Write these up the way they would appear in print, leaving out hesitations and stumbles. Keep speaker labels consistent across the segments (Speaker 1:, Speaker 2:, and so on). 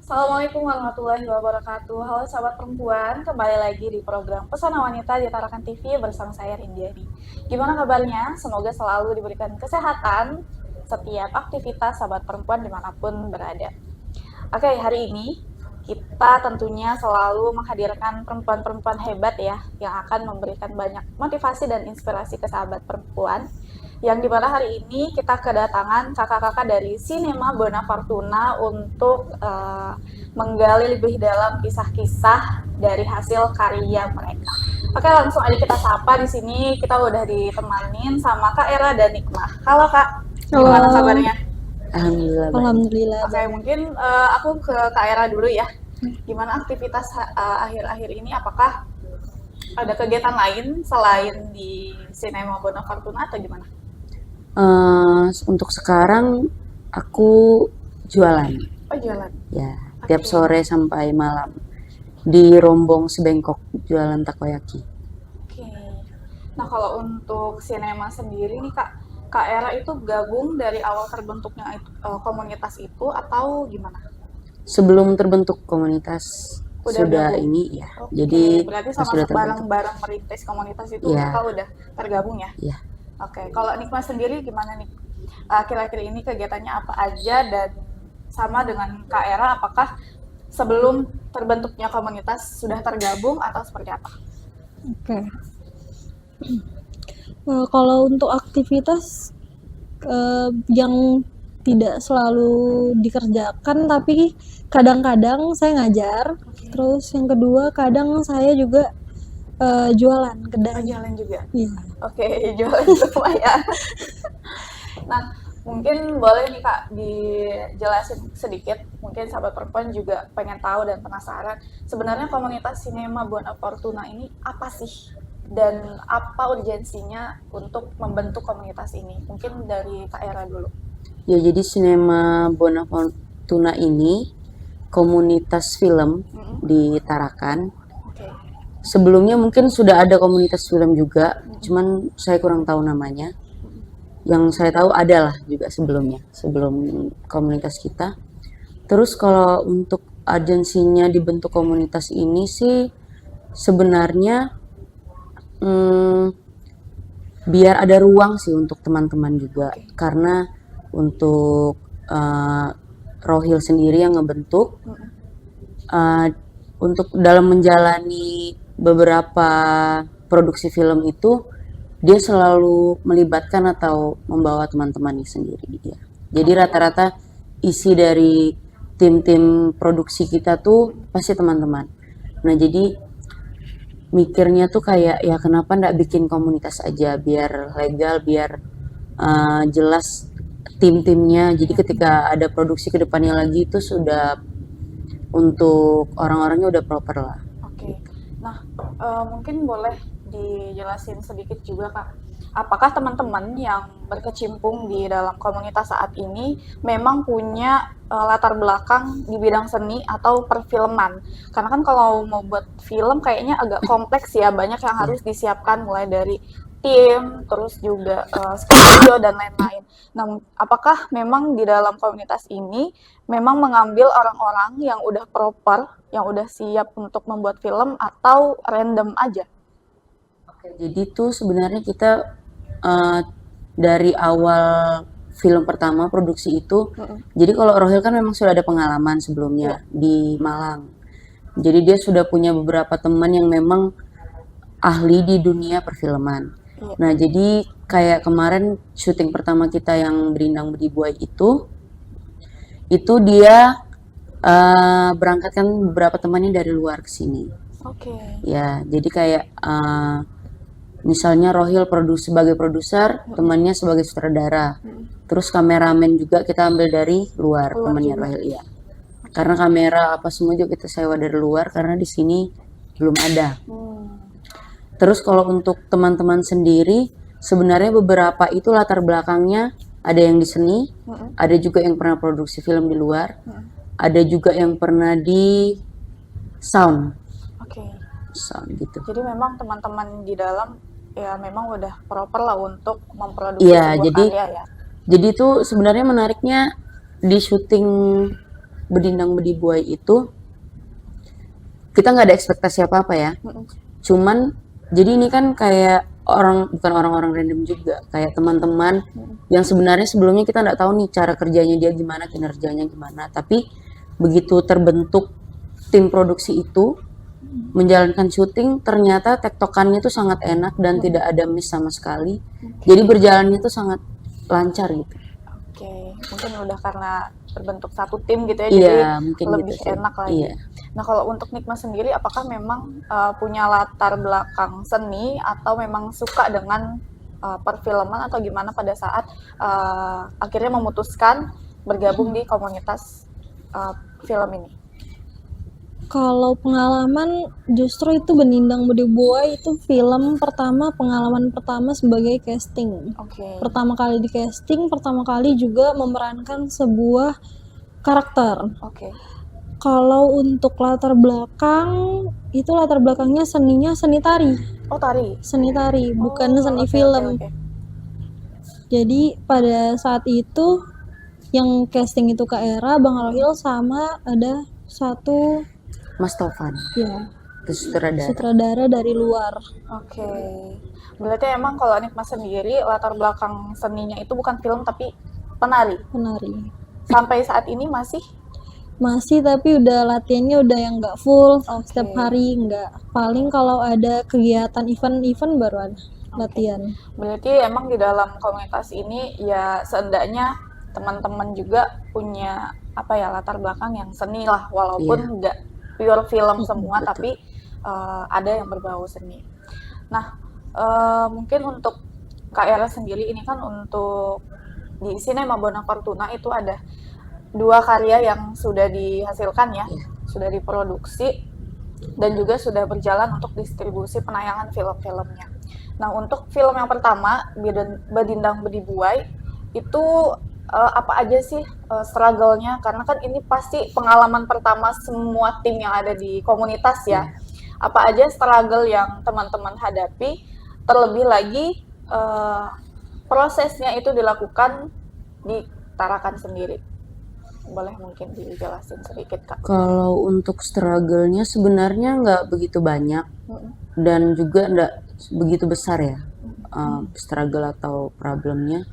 Speaker 1: Assalamualaikum warahmatullahi wabarakatuh. Halo sahabat perempuan, kembali lagi di program Pesona Wanita di Tarakan TV bersama saya Rindiani. Gimana kabarnya? Semoga selalu diberikan kesehatan setiap aktivitas sahabat perempuan dimanapun berada. Oke, hari ini kita tentunya selalu menghadirkan perempuan-perempuan hebat ya, yang akan memberikan banyak motivasi dan inspirasi ke sahabat perempuan. Yang dimana hari ini kita kedatangan kakak-kakak dari Cinema Bona Fortuna untuk menggali lebih dalam kisah-kisah dari hasil karya mereka. Oke, langsung aja kita sapa. Di sini kita udah ditemanin sama Kak Era dan Nikmah. Halo Kak, gimana
Speaker 2: Halo,
Speaker 1: kabarnya?
Speaker 3: Alhamdulillah baik.
Speaker 2: alhamdulillah
Speaker 1: Oke,
Speaker 2: baik.
Speaker 1: mungkin aku ke Kak Era dulu ya. Gimana aktivitas akhir-akhir ini? Apakah ada kegiatan lain selain di Cinema Bona Fortuna atau gimana?
Speaker 3: Untuk sekarang aku jualan
Speaker 1: Oh, jualan.
Speaker 3: ya, tiap
Speaker 1: Oke.
Speaker 3: sore sampai malam di Rombong Sebengkok jualan takoyaki.
Speaker 1: Oke. Nah, kalau untuk sinema sendiri nih Kak, Kak Era itu gabung dari awal terbentuknya komunitas itu atau gimana?
Speaker 3: Sebelum terbentuk komunitas
Speaker 1: Udah
Speaker 3: sudah
Speaker 1: gabung?
Speaker 3: ini ya,
Speaker 1: Oke,
Speaker 3: jadi
Speaker 1: berarti
Speaker 3: pas sudah
Speaker 1: sama-sama
Speaker 3: terbentuk
Speaker 1: bareng-bareng merintis komunitas itu
Speaker 3: ya,
Speaker 1: Kakak udah tergabung ya?
Speaker 3: ya.
Speaker 1: Oke, kalau Nikma sendiri gimana nih? Akhir-akhir ini kegiatannya apa aja dan sama dengan Kak Era, apakah sebelum terbentuknya komunitas sudah tergabung atau seperti apa?
Speaker 2: Oke. Kalau untuk aktivitas yang tidak selalu dikerjakan, tapi kadang-kadang saya ngajar.
Speaker 1: Oke.
Speaker 2: Terus yang kedua, kadang saya juga jualan
Speaker 1: Oh,
Speaker 2: kedai.
Speaker 1: jalan juga.
Speaker 2: Iya.
Speaker 1: Oke, jualan semua ya. Nah, mungkin boleh nih Kak dijelasin sedikit, mungkin sahabat perempuan juga pengen tahu dan penasaran, sebenarnya komunitas Cinema Bona Fortuna ini apa sih? Dan apa urgensinya untuk membentuk komunitas ini? Mungkin dari Kak Era dulu.
Speaker 3: Ya, jadi Cinema Bona Fortuna ini komunitas film di Tarakan.
Speaker 1: Oke.
Speaker 3: Sebelumnya mungkin sudah ada komunitas film juga, cuman saya kurang tahu namanya. Yang saya tahu adalah juga sebelumnya, sebelum komunitas kita. Terus kalau untuk agensinya dibentuk komunitas ini sih sebenarnya biar ada ruang sih untuk teman-teman juga.
Speaker 1: Oke.
Speaker 3: Karena untuk Rohil sendiri yang ngebentuk, untuk dalam menjalani beberapa produksi film itu dia selalu melibatkan atau membawa teman-temannya sendiri ya. Jadi rata-rata isi dari tim-tim produksi kita tuh pasti teman-teman. Nah, jadi mikirnya tuh kayak ya kenapa nggak bikin komunitas aja biar legal, biar jelas tim-timnya. Jadi ketika ada produksi kedepannya lagi itu sudah untuk orang-orangnya udah proper lah.
Speaker 1: Oke. Nah, mungkin boleh dijelasin sedikit juga Kak. Apakah teman-teman yang berkecimpung di dalam komunitas saat ini memang punya latar belakang di bidang seni atau perfilman? Karena kan kalau mau buat film kayaknya agak kompleks ya, banyak yang harus disiapkan mulai dari tim, terus juga studio dan lain-lain. Nah, apakah memang di dalam komunitas ini memang mengambil orang-orang yang udah proper, yang udah siap untuk membuat film atau random aja?
Speaker 3: Jadi tuh sebenarnya kita dari awal film pertama produksi itu, jadi kalau Rohil kan memang sudah ada pengalaman sebelumnya di Malang. Jadi dia sudah punya beberapa teman yang memang ahli di dunia perfilman.
Speaker 1: Iya.
Speaker 3: Nah, jadi kayak kemarin syuting pertama kita yang Berindang Bedi Buai itu dia berangkatkan beberapa temannya dari luar ke sini.
Speaker 1: Oke.
Speaker 3: Ya, jadi kayak misalnya Rohil sebagai produser, temannya sebagai sutradara. Terus kameramen juga kita ambil dari luar temannya
Speaker 1: juga.
Speaker 3: Rohil ya. Karena kamera apa semua juga kita sewa dari luar karena di sini belum ada. Terus kalau untuk teman-teman sendiri, sebenarnya beberapa itu latar belakangnya ada yang di seni, ada juga yang pernah produksi film di luar, ada juga yang pernah di sound.
Speaker 1: Oke.
Speaker 3: Sound gitu.
Speaker 1: Jadi memang teman-teman di dalam ya memang udah proper lah untuk memproduksi
Speaker 3: Iya,
Speaker 1: sebuah
Speaker 3: jadi
Speaker 1: karya ya.
Speaker 3: jadi itu sebenarnya menariknya di syuting Bedindang Bedibuai itu kita nggak ada ekspektasi apa-apa ya. Cuman jadi ini kan kayak bukan orang-orang random juga, kayak teman-teman yang sebenarnya sebelumnya kita nggak tahu nih cara kerjanya dia gimana, kinerjanya gimana. Tapi begitu terbentuk tim produksi itu menjalankan syuting, ternyata tektokannya tuh sangat enak dan tidak ada miss sama sekali. Jadi berjalannya tuh sangat lancar gitu.
Speaker 1: Oke, mungkin udah karena terbentuk satu tim gitu ya,
Speaker 3: Iya,
Speaker 1: jadi
Speaker 3: mungkin
Speaker 1: lebih
Speaker 3: gitu sih.
Speaker 1: enak lagi.
Speaker 3: Iya.
Speaker 1: Nah, kalau untuk Nikma sendiri, apakah memang punya latar belakang seni atau memang suka dengan perfilman atau gimana pada saat akhirnya memutuskan bergabung di komunitas film ini?
Speaker 2: Kalau pengalaman justru itu Benindang Bedibuai itu pengalaman pertama sebagai casting.
Speaker 1: Oke.
Speaker 2: Pertama kali di casting, pertama kali juga memerankan sebuah karakter.
Speaker 1: Oke.
Speaker 2: Kalau untuk latar belakang, itu latar belakangnya seninya seni tari.
Speaker 1: Oh, tari.
Speaker 2: Seni tari, bukan
Speaker 1: Oh,
Speaker 2: seni
Speaker 1: oke,
Speaker 2: film.
Speaker 1: oke.
Speaker 2: Jadi pada saat itu yang casting itu Kak Era, Bang Rohil, sama ada satu
Speaker 3: Mas Tovan,
Speaker 2: ya
Speaker 3: itu sutradara.
Speaker 2: sutradara dari luar.
Speaker 1: Oke. Berarti emang kalau Nikma sendiri latar belakang seninya itu bukan film tapi penari.
Speaker 2: Penari.
Speaker 1: Sampai saat ini masih?
Speaker 2: Masih, tapi udah latihannya udah yang nggak full setiap
Speaker 1: Oke.
Speaker 2: hari, nggak. Paling kalau ada kegiatan event baru ada latihan.
Speaker 1: Berarti emang di dalam komunitas ini ya seenggaknya teman-teman juga punya apa ya latar belakang yang seni lah, walaupun nggak pure film semua,
Speaker 3: betul.
Speaker 1: tapi ada yang berbau seni. Nah, mungkin untuk Kak Era sendiri ini kan untuk di Cinema Bona Fortuna itu ada 2 karya yang sudah dihasilkan ya, sudah diproduksi dan juga sudah berjalan untuk distribusi penayangan film-filmnya. Nah, untuk film yang pertama, Bedindang Bedibuai, itu apa aja sih struggle-nya? Karena kan ini pasti pengalaman pertama semua tim yang ada di komunitas ya. Apa aja struggle yang teman-teman hadapi, terlebih lagi prosesnya itu dilakukan di Tarakan sendiri. Boleh mungkin dijelasin sedikit, Kak?
Speaker 3: Kalau untuk struggle-nya sebenarnya nggak begitu banyak dan juga nggak begitu besar ya struggle atau problemnya.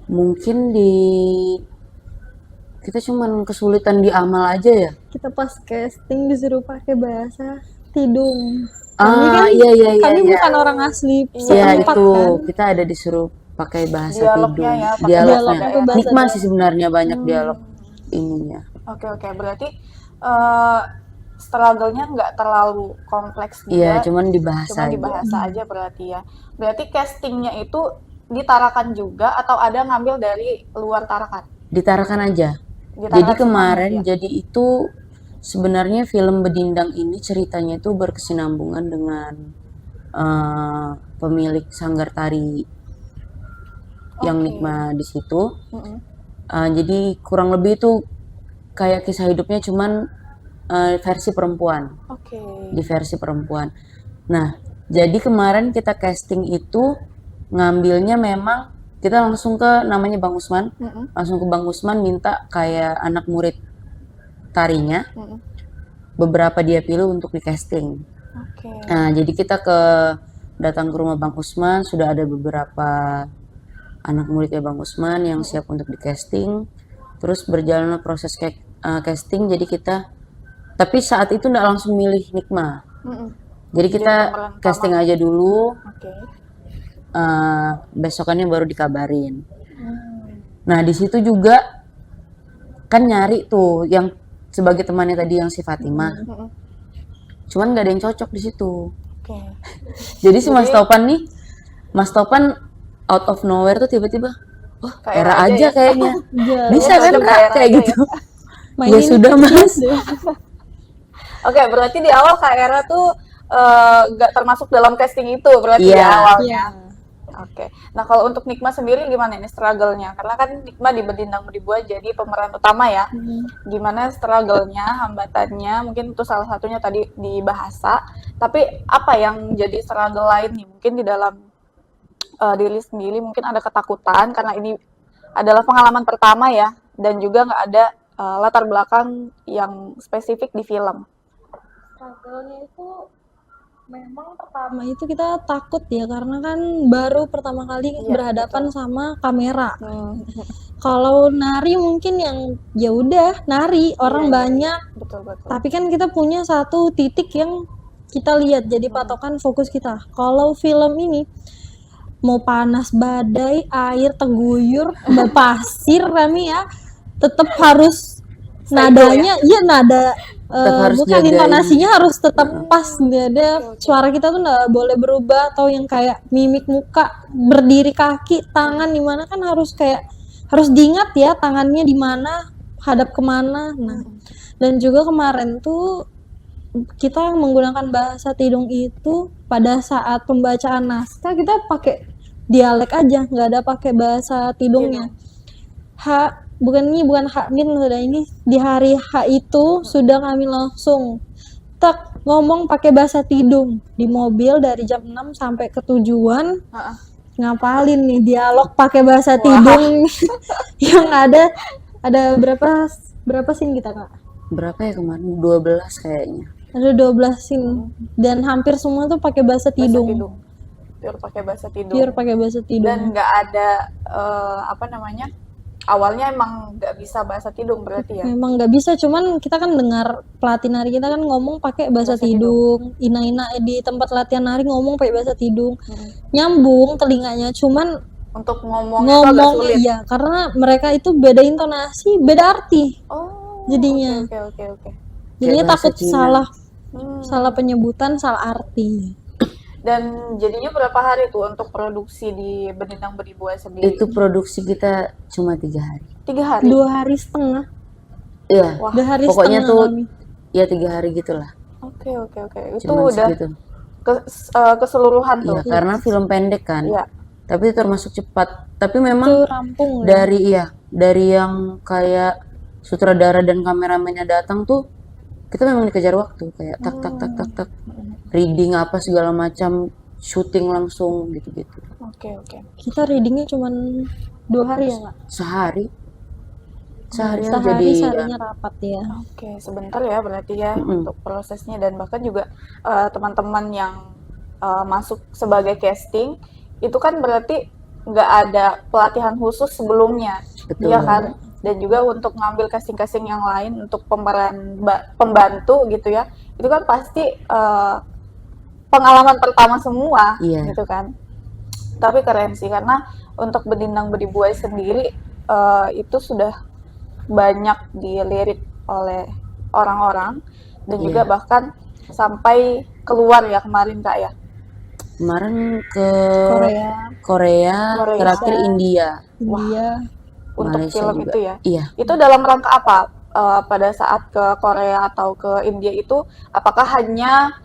Speaker 3: Mungkin kita cuman kesulitan di amal aja ya.
Speaker 2: Kita pas casting disuruh pakai bahasa Tidung.
Speaker 3: Iya.
Speaker 2: Kami bukan orang asli
Speaker 3: Iya
Speaker 2: setempat
Speaker 3: itu
Speaker 2: kan.
Speaker 3: kita ada disuruh pakai bahasa
Speaker 1: Dialognya
Speaker 3: Tidung.
Speaker 1: ya, pakai
Speaker 3: Dialognya.
Speaker 2: dialognya ke bahasa
Speaker 3: Nikmat
Speaker 2: daerah.
Speaker 3: sih sebenarnya banyak dialog ininya.
Speaker 1: Oke, berarti struggle-nya nggak terlalu kompleks
Speaker 3: Iya,
Speaker 1: juga,
Speaker 3: cuman di bahasa
Speaker 1: cuma di
Speaker 3: aja.
Speaker 1: bahasa aja berarti ya. Berarti castingnya itu ditarakan juga atau ada ngambil dari luar Tarakan?
Speaker 3: Ditarakan aja.
Speaker 1: Ditarakan
Speaker 3: Jadi
Speaker 1: semuanya,
Speaker 3: kemarin
Speaker 1: ya?
Speaker 3: jadi itu sebenarnya film Bedindang ini ceritanya itu berkesinambungan dengan pemilik sanggar tari yang
Speaker 1: Oke.
Speaker 3: Nikma di situ.
Speaker 1: Mm-mm.
Speaker 3: Jadi kurang lebih itu kayak kisah hidupnya cuman versi perempuan,
Speaker 1: Oke.
Speaker 3: di versi perempuan. Nah, jadi kemarin kita casting itu ngambilnya memang kita langsung ke namanya Bang Usman,
Speaker 1: Mm-mm.
Speaker 3: langsung ke Bang Usman minta kayak anak murid tarinya,
Speaker 1: Mm-mm.
Speaker 3: beberapa dia pilih untuk di casting.
Speaker 1: Oke.
Speaker 3: Nah, jadi kita datang ke rumah Bang Usman, sudah ada beberapa anak muridnya Bang Usman yang siap untuk di casting. Terus berjalanlah proses casting, jadi tapi saat itu nggak langsung milih Nikma.
Speaker 1: Mm-mm.
Speaker 3: Jadi kita
Speaker 1: pemeran
Speaker 3: casting aja dulu,
Speaker 1: Oke.
Speaker 3: besokannya baru dikabarin. Nah, di situ juga kan nyari tuh yang sebagai temannya tadi yang si Fatimah.
Speaker 1: Mm-mm.
Speaker 3: Cuman nggak ada yang cocok di situ.
Speaker 1: Oke.
Speaker 3: Jadi si Mas Topan nih, Mas Topan out of nowhere tuh tiba-tiba, wah
Speaker 1: Kak
Speaker 3: Era
Speaker 1: Era aja
Speaker 3: aja
Speaker 1: ya?"
Speaker 3: kayaknya.
Speaker 2: Iya,
Speaker 3: Bisa kan
Speaker 1: cocok
Speaker 3: Ra?
Speaker 1: Kak Era
Speaker 3: Kayak
Speaker 1: aja
Speaker 3: gitu. Ya
Speaker 2: mainin
Speaker 3: sudah
Speaker 2: kecil
Speaker 3: Mas.
Speaker 2: deh.
Speaker 1: Oke, berarti di awal Kak Era tuh nggak termasuk dalam casting itu berarti
Speaker 3: Iya.
Speaker 1: ya awalnya.
Speaker 2: Iya.
Speaker 1: Oke. Nah, kalau untuk Nikma sendiri gimana ini struggle-nya? Karena kan Nikma di Bedindang Bedibuai jadi pemeran utama ya. Gimana struggle-nya, hambatannya? Mungkin itu salah satunya tadi di bahasa. Tapi apa yang jadi struggle lain nih? Mungkin di dalam diri sendiri mungkin ada ketakutan karena ini adalah pengalaman pertama ya, dan juga nggak ada latar belakang yang spesifik di film?
Speaker 2: Struggle-nya itu memang pertama itu kita takut ya karena kan baru pertama kali
Speaker 1: Iya,
Speaker 2: berhadapan sama kamera.
Speaker 1: Hmm,
Speaker 2: Kalau nari mungkin yang ya udah nari orang
Speaker 1: Iya,
Speaker 2: banyak,
Speaker 1: betul betul.
Speaker 2: tapi kan kita punya satu titik yang kita lihat jadi patokan fokus kita. Kalau film ini mau panas badai, air teguyur, pasir kami ya tetap harus nadanya, iya nada
Speaker 3: Tetap harus
Speaker 2: bukan
Speaker 3: jagain.
Speaker 2: intonasinya harus tetap pas, nggak ada suara kita tuh nggak boleh berubah atau yang kayak mimik muka, berdiri kaki, tangan di mana kan harus kayak harus diingat ya tangannya di mana, hadap kemana. Nah, dan juga kemarin tuh kita menggunakan bahasa Tidung itu pada saat pembacaan naskah kita pakai dialek aja, nggak ada pakai bahasa Tidungnya. Bukan H min sudah ini di hari H itu sudah kami langsung ngomong pakai bahasa Tidung di mobil dari jam 6 sampai ke tujuan.
Speaker 1: Heeh.
Speaker 2: Ngapalin nih dialog pakai bahasa Tidung yang ada berapa scene kita Kak?
Speaker 3: Berapa ya kemarin? 12 kayaknya.
Speaker 2: Ada 12 scene dan hampir semua tuh pakai bahasa
Speaker 1: Bahasa
Speaker 2: Tidung.
Speaker 1: Tidung. Pure pakai bahasa Tidung.
Speaker 2: Pure pakai bahasa Tidung.
Speaker 1: Dan nggak ada apa namanya? Awalnya emang nggak bisa bahasa Tidung berarti ya?
Speaker 2: Memang nggak bisa, cuman kita kan dengar pelatih nari kita kan ngomong pakai bahasa Tidung. Ina-ina di tempat latihan nari ngomong pakai bahasa Tidung. Nyambung telinganya, cuman
Speaker 1: Untuk ngomongnya tuh agak
Speaker 2: ngomong
Speaker 1: sulit.
Speaker 2: iya karena mereka itu beda intonasi, beda arti.
Speaker 1: Oh,
Speaker 2: Jadinya.
Speaker 1: oke.
Speaker 2: Jadinya
Speaker 3: bahasa
Speaker 2: takut
Speaker 3: Cina.
Speaker 2: salah penyebutan, salah arti.
Speaker 1: Dan jadinya berapa hari tuh untuk produksi di Benindang Beribuai sendiri?
Speaker 3: Itu produksi kita cuma 3 hari.
Speaker 1: 3 hari?
Speaker 2: 2 hari setengah.
Speaker 3: Iya,
Speaker 1: Wah,
Speaker 2: 2 hari
Speaker 3: pokoknya
Speaker 2: setengah
Speaker 3: tuh
Speaker 2: kami.
Speaker 3: ya 3 hari gitulah.
Speaker 1: Oke. Itu
Speaker 3: Cuman
Speaker 1: udah
Speaker 3: segitu.
Speaker 1: keseluruhan tuh.
Speaker 3: Iya, karena film pendek kan.
Speaker 1: Iya.
Speaker 3: Tapi itu termasuk cepat. Tapi
Speaker 2: Itu
Speaker 3: memang
Speaker 2: rampung ya.
Speaker 3: dari yang kayak sutradara dan kameramennya datang tuh kita memang dikejar waktu kayak tak reading apa segala macam, syuting langsung gitu-gitu.
Speaker 1: Oke.
Speaker 2: Kita readingnya cuman 2 hari ya Kak?
Speaker 3: Sehari aja
Speaker 2: Sehari
Speaker 3: jadi
Speaker 2: seharinya rapat ya.
Speaker 1: Oke, sebentar ya berarti ya untuk prosesnya dan bahkan juga teman-teman yang masuk sebagai casting itu kan berarti nggak ada pelatihan khusus sebelumnya,
Speaker 3: Betul.
Speaker 1: iya kan? Dan juga untuk ngambil casting-casting yang lain untuk pemeran pembantu gitu ya, itu kan pasti pengalaman pertama semua,
Speaker 3: Iya.
Speaker 1: gitu kan? Tapi keren sih karena untuk Benindang Beribuai sendiri itu sudah banyak dilirik oleh orang-orang dan juga bahkan sampai keluar ya kemarin Kak ya.
Speaker 3: Kemarin ke
Speaker 2: Korea,
Speaker 3: Korea, terakhir India.
Speaker 2: India.
Speaker 1: Untuk
Speaker 3: Malaysia
Speaker 1: film
Speaker 3: juga.
Speaker 1: itu ya.
Speaker 3: Iya.
Speaker 1: Itu dalam rangka apa? Pada saat ke Korea atau ke India itu apakah hanya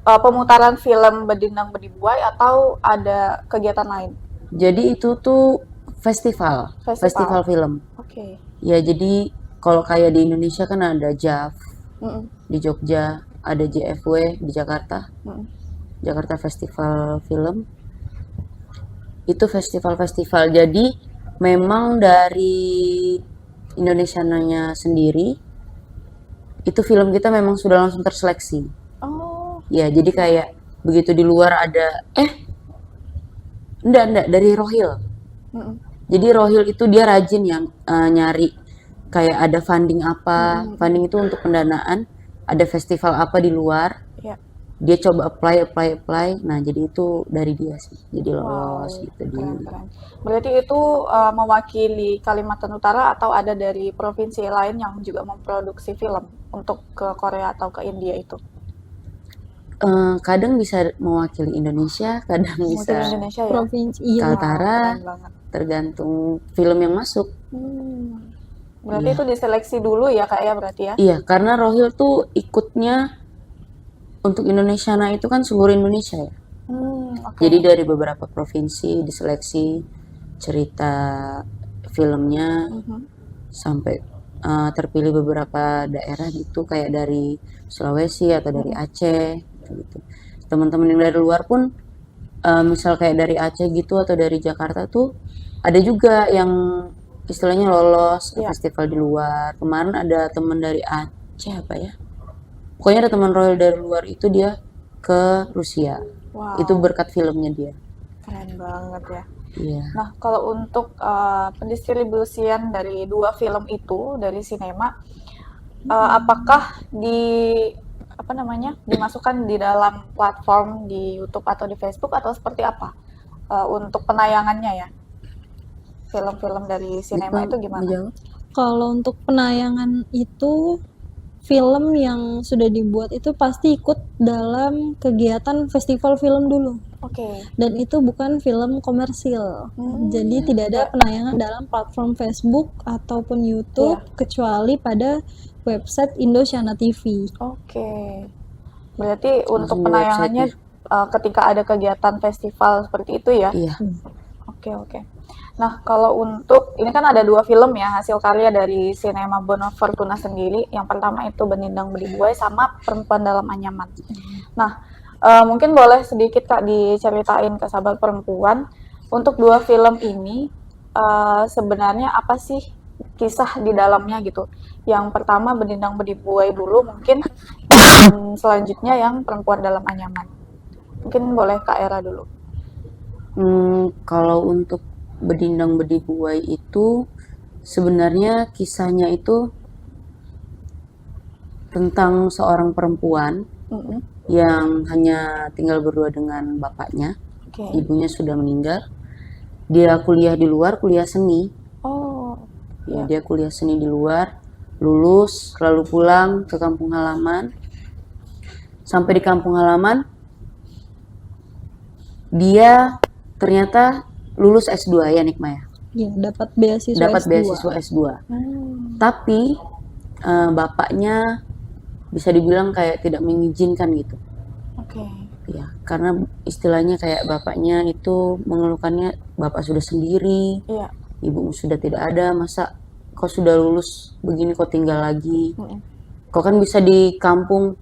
Speaker 1: pemutaran film Benindang Beribuai atau ada kegiatan lain?
Speaker 3: Jadi itu tuh festival film.
Speaker 1: Oke.
Speaker 3: Ya, jadi kalau kayak di Indonesia kan ada JAF
Speaker 1: Mm-mm.
Speaker 3: di Jogja, ada JFW di Jakarta,
Speaker 1: Mm-mm.
Speaker 3: Jakarta Festival Film. Itu festival-festival. Jadi memang dari Indonesianya sendiri itu film kita memang sudah langsung terseleksi.
Speaker 1: Oh,
Speaker 3: Ya, jadi kayak begitu di luar ada enggak dari Rohil.
Speaker 1: mm-mm.
Speaker 3: Jadi Rohil itu dia rajin yang nyari kayak ada funding apa, funding itu untuk pendanaan, ada festival apa di luar,
Speaker 1: Ya.
Speaker 3: dia coba apply. Nah, jadi itu dari dia sih, jadi lolos gitu di.
Speaker 1: Keren. Berarti itu mewakili Kalimantan Utara atau ada dari provinsi lain yang juga memproduksi film untuk ke Korea atau ke India itu?
Speaker 3: Kadang bisa mewakili Indonesia, kadang
Speaker 1: Mungkin
Speaker 3: bisa
Speaker 1: Indonesia ya.
Speaker 2: Provinsi iya.
Speaker 3: Kaltara,
Speaker 1: Keren banget.
Speaker 3: tergantung film yang masuk.
Speaker 1: Berarti itu diseleksi dulu ya Kak ya berarti ya?
Speaker 3: Iya, karena Rohil tuh ikutnya untuk Indonesia, nah itu kan seluruh Indonesia ya.
Speaker 1: Oke.
Speaker 3: Jadi dari beberapa provinsi diseleksi cerita filmnya sampai terpilih beberapa daerah gitu kayak dari Sulawesi atau dari Aceh gitu. Teman-teman yang dari luar pun misal kayak dari Aceh gitu atau dari Jakarta tuh ada juga yang istilahnya lolos ke
Speaker 1: Iya.
Speaker 3: festival di luar. Kemarin ada teman dari Aceh apa ya? Pokoknya ada teman royal dari luar itu dia ke Rusia.
Speaker 1: Wow,
Speaker 3: Itu berkat filmnya dia.
Speaker 1: keren banget ya.
Speaker 3: Iya.
Speaker 1: Nah, kalau untuk pendistribusian dari dua film itu dari sinema, apakah dimasukkan di dalam platform di YouTube atau di Facebook atau seperti apa untuk penayangannya ya? Film-film dari sinema
Speaker 3: Nikma
Speaker 1: itu gimana?
Speaker 3: menjawab?
Speaker 2: Kalau untuk penayangan itu film yang sudah dibuat itu pasti ikut dalam kegiatan festival film dulu.
Speaker 1: Oke.
Speaker 2: Dan itu bukan film komersil. Jadi tidak ada penayangan dalam platform Facebook ataupun YouTube kecuali pada website Indosiar TV.
Speaker 1: Oke. Berarti untuk
Speaker 3: Langsung di
Speaker 1: penayangannya ketika ada kegiatan festival seperti itu ya?
Speaker 3: Iya.
Speaker 1: Oke. Nah, kalau untuk ini kan ada dua film ya hasil karya dari Sinema Bono Fortuna sendiri. Yang pertama itu Benindang Bedibuai sama Perempuan Dalam Anyaman. Nah, mungkin boleh sedikit Kak diceritain ke sahabat perempuan untuk dua film ini sebenarnya apa sih kisah di dalamnya gitu. Yang pertama Benindang Bedibuai dulu mungkin, dan selanjutnya yang Perempuan Dalam Anyaman. Mungkin boleh Kak Era dulu.
Speaker 3: Kalau untuk Bedindang Bedibuai itu sebenarnya kisahnya itu tentang seorang perempuan yang hanya tinggal berdua dengan bapaknya.
Speaker 1: Oke.
Speaker 3: Ibunya sudah meninggal. Dia kuliah di luar, kuliah seni.
Speaker 1: Oh,
Speaker 3: Ya, dia kuliah seni di luar, lulus, lalu pulang ke kampung halaman. Sampai di kampung halaman, dia ternyata lulus S2 ya Nikma ya.
Speaker 2: Ya, dapat beasiswa
Speaker 3: Dapat
Speaker 2: S2.
Speaker 3: beasiswa S2. Tapi bapaknya bisa dibilang kayak tidak mengizinkan gitu.
Speaker 1: oke.
Speaker 3: Ya, karena istilahnya kayak bapaknya itu mengeluhkannya bapak sudah sendiri,
Speaker 1: Iya.
Speaker 3: ibu sudah tidak ada, masa kau sudah lulus begini kau tinggal lagi. Kau kan bisa di kampung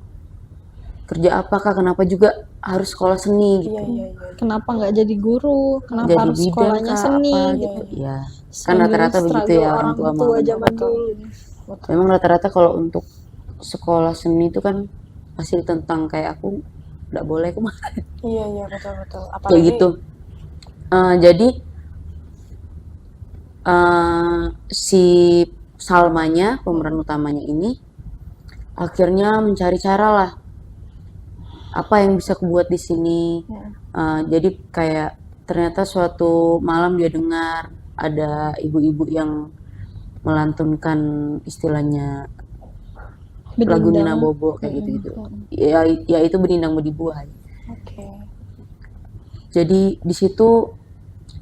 Speaker 3: kerja apakah, kenapa juga harus sekolah seni gitu.
Speaker 1: Iya.
Speaker 2: Kenapa nggak jadi guru? Kenapa
Speaker 3: Jadi
Speaker 2: harus
Speaker 3: bidan
Speaker 2: sekolahnya
Speaker 3: kah,
Speaker 2: seni
Speaker 3: apa
Speaker 2: gitu?
Speaker 3: gitu. Ya, kan
Speaker 2: Sambil
Speaker 3: rata-rata begitu
Speaker 2: struggle
Speaker 3: ya orang tua mau.
Speaker 2: zaman dulu.
Speaker 3: Memang rata-rata kalau untuk sekolah seni itu kan pasti ditentang, kayak aku nggak boleh kemana
Speaker 1: Iya, betul.
Speaker 3: kayak
Speaker 1: Apalagi
Speaker 3: gitu. Jadi si Salmanya, pemeran utamanya ini akhirnya mencari cara lah, apa yang bisa kubuat di sini. Jadi kayak ternyata suatu malam dia dengar ada ibu-ibu yang melantunkan istilahnya lagu Nina Bobo kayak gitu-gitu. Ya itu Benindang Bedibuai.
Speaker 1: Oke.
Speaker 3: Jadi di situ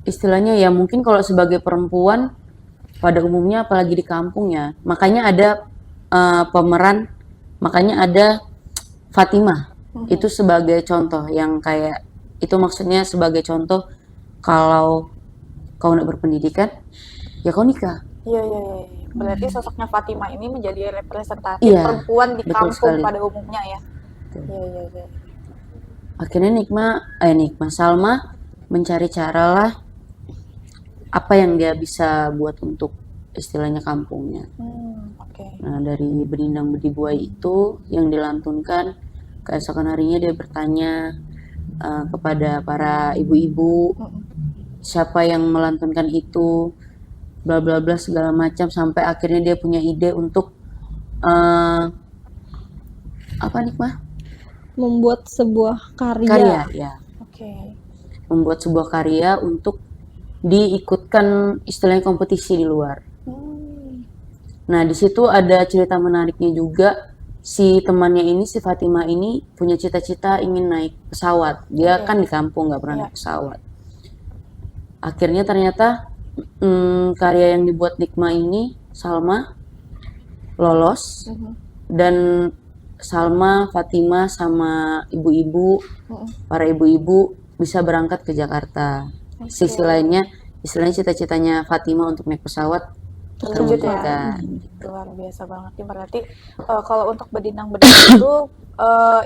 Speaker 3: istilahnya ya mungkin kalau sebagai perempuan pada umumnya apalagi di kampung ya, makanya ada pemeran, makanya ada Fatimah. Itu sebagai contoh yang kayak itu, maksudnya sebagai contoh kalau kau nak berpendidikan ya kau nikah.
Speaker 1: Iya. Berarti sosoknya Fatimah ini menjadi representatif
Speaker 3: Iya,
Speaker 1: perempuan di
Speaker 3: betul
Speaker 1: kampung
Speaker 3: sekali.
Speaker 1: pada umumnya ya.
Speaker 3: Betul.
Speaker 1: Iya.
Speaker 3: Akhirnya Salma mencari cara lah apa yang dia bisa buat untuk istilahnya kampungnya.
Speaker 1: Oke.
Speaker 3: Nah, dari Benindang Bedibuai itu yang dilantunkan, keesokan harinya dia bertanya kepada para ibu-ibu siapa yang melantunkan itu, bla bla bla segala macam, sampai akhirnya dia punya ide untuk apa Nikmah?
Speaker 2: Membuat sebuah
Speaker 3: Karya ya.
Speaker 1: Oke.
Speaker 3: Membuat sebuah karya untuk diikutkan istilahnya kompetisi di luar. Nah, di situ ada cerita menariknya juga. Si temannya ini, si Fatimah ini punya cita-cita ingin naik pesawat. Dia kan di kampung nggak pernah naik pesawat. Akhirnya ternyata karya yang dibuat Nikma ini, Salma lolos, dan Salma, Fatimah sama ibu-ibu, para ibu-ibu bisa berangkat ke Jakarta. Sisi lainnya, istilahnya cita-citanya Fatimah untuk naik pesawat
Speaker 1: Terwujud ya.
Speaker 3: terwujudkan.
Speaker 1: Luar biasa banget nih. Berarti kalau untuk Bedinang Bedibuai itu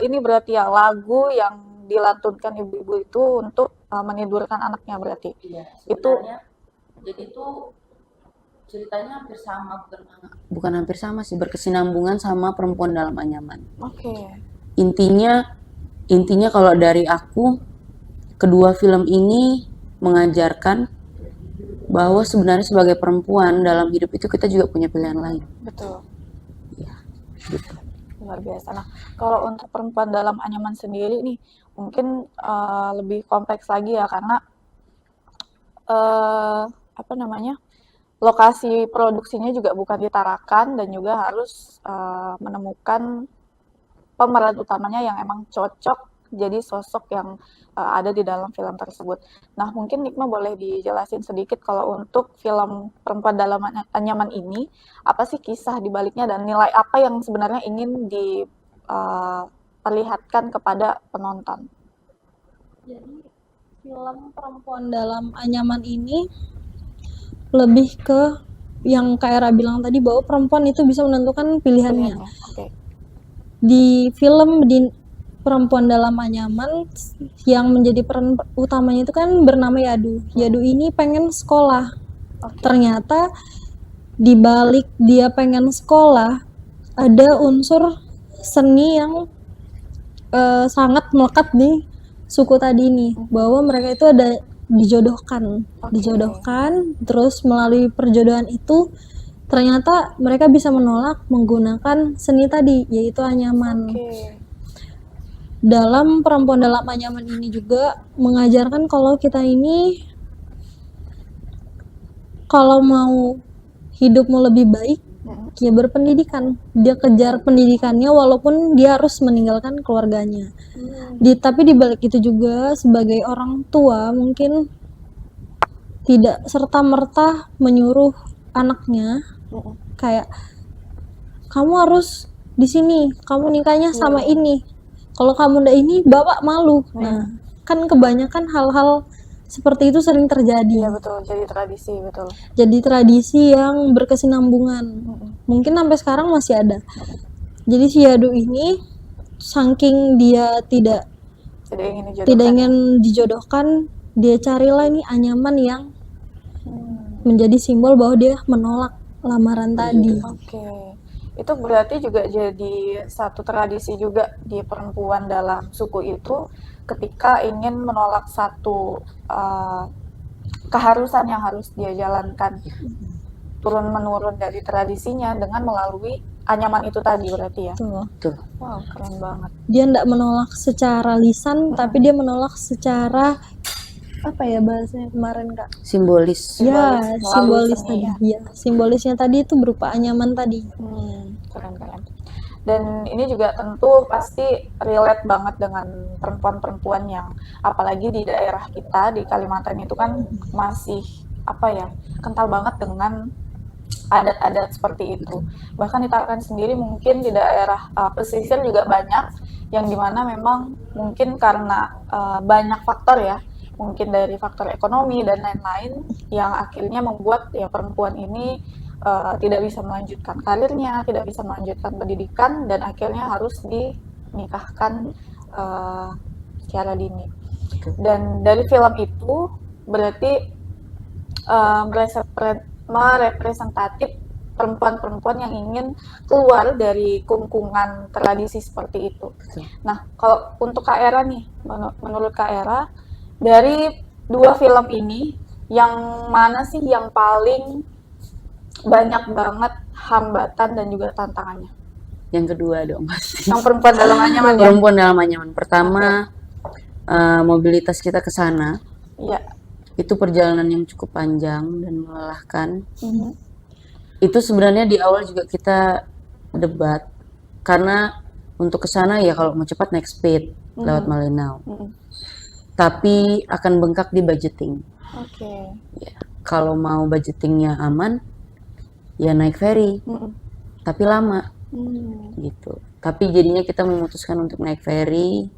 Speaker 1: ini berarti ya lagu yang dilantunkan ibu-ibu itu untuk menidurkan anaknya berarti.
Speaker 3: Iya,
Speaker 1: Itu
Speaker 3: jadi itu ceritanya hampir sama, bukan hampir sama sih, berkesinambungan sama Perempuan Dalam Anyaman.
Speaker 1: Oke.
Speaker 3: Intinya kalau dari aku, kedua film ini mengajarkan bahwa sebenarnya sebagai perempuan dalam hidup itu kita juga punya pilihan lain.
Speaker 1: Betul.
Speaker 3: Ya, gitu.
Speaker 1: Luar biasa. Nah, kalau untuk Perempuan Dalam Anyaman sendiri nih, mungkin lebih kompleks lagi ya, karena apa namanya, lokasi produksinya juga bukan di Tarakan, dan juga harus menemukan pemeran utamanya yang emang cocok jadi sosok yang ada di dalam film tersebut. Nah, mungkin Nikma boleh dijelasin sedikit kalau untuk film Perempuan Dalam Anyaman ini, apa sih kisah di baliknya dan nilai apa yang sebenarnya ingin diperlihatkan kepada penonton?
Speaker 2: Jadi film Perempuan Dalam Anyaman ini lebih ke yang Kak Era bilang tadi, bahwa perempuan itu bisa menentukan pilihannya.
Speaker 1: Oke.
Speaker 2: Di film di Perempuan Dalam Anyaman, yang menjadi peran utamanya itu kan bernama Yadu. Yadu ini pengen sekolah.
Speaker 1: Oke.
Speaker 2: Ternyata di balik dia pengen sekolah, ada unsur seni yang sangat melekat di suku tadi ini, bahwa mereka itu ada dijodohkan.
Speaker 1: Oke.
Speaker 2: Dijodohkan, terus melalui perjodohan itu ternyata mereka bisa menolak menggunakan seni tadi, yaitu anyaman.
Speaker 1: Oke.
Speaker 2: Dalam Perempuan Dalam Anyaman ini juga mengajarkan kalau kita ini, kalau mau hidupmu lebih baik, ya berpendidikan. Dia kejar pendidikannya walaupun dia harus meninggalkan keluarganya. Tapi di balik itu juga, sebagai orang tua mungkin tidak serta-merta menyuruh anaknya kayak, kamu harus di sini, kamu nikahnya sama ini. Kalau kamu ndak ini, bapak malu. Nah, kan kebanyakan hal-hal seperti itu sering terjadi.
Speaker 1: Iya betul, jadi tradisi, betul.
Speaker 2: Jadi tradisi yang berkesinambungan. Mungkin sampai sekarang masih ada. Jadi si Yadu ini, saking dia tidak ingin dijodohkan, dia carilah ini anyaman yang menjadi simbol bahwa dia menolak lamaran tadi.
Speaker 1: Oke. Itu berarti juga jadi satu tradisi juga di perempuan dalam suku itu, ketika ingin menolak satu keharusan yang harus dia jalankan turun-menurun dari tradisinya dengan melalui anyaman itu tadi, berarti ya.
Speaker 2: Tuh.
Speaker 1: Wow, keren banget.
Speaker 2: Dia tidak menolak secara lisan, tapi dia menolak secara, apa ya bahasanya kemarin Kak?
Speaker 3: Simbolis.
Speaker 2: Ya,
Speaker 1: Melalui
Speaker 2: simbolis
Speaker 1: seni,
Speaker 2: tadi.
Speaker 1: ya.
Speaker 2: Ya, simbolisnya tadi itu berupa anyaman tadi.
Speaker 1: Keren-keren. Dan ini juga tentu pasti relate banget dengan perempuan-perempuan yang, apalagi di daerah kita di Kalimantan itu kan masih apa ya, kental banget dengan adat-adat seperti itu. Bahkan di Tarakan sendiri mungkin di daerah pesisir juga banyak yang dimana memang mungkin karena banyak faktor ya, mungkin dari faktor ekonomi dan lain-lain, yang akhirnya membuat ya perempuan ini tidak bisa melanjutkan karirnya, tidak bisa melanjutkan pendidikan, dan akhirnya harus dinikahkan secara dini. Dan dari film itu berarti merepresentatif perempuan-perempuan yang ingin keluar dari kungkungan tradisi seperti itu. Nah, kalau untuk Kak Era nih, menurut Kak Era, dari dua film ini, yang mana sih yang paling banyak banget hambatan dan juga tantangannya?
Speaker 3: Yang kedua dong pasti.
Speaker 1: Yang Perempuan Dalam Anyaman ya?
Speaker 3: Perempuan Dalam Anyaman. Pertama, mobilitas kita ke sana.
Speaker 1: Iya.
Speaker 3: Itu perjalanan yang cukup panjang dan melelahkan. Itu sebenarnya di awal juga kita debat, karena untuk ke sana ya kalau mau cepat naik speed lewat Malinau. Tapi akan bengkak di budgeting.
Speaker 1: Oke.
Speaker 3: Ya, kalau mau budgetingnya aman, ya naik ferry, tapi lama, gitu. Tapi jadinya kita memutuskan untuk naik ferry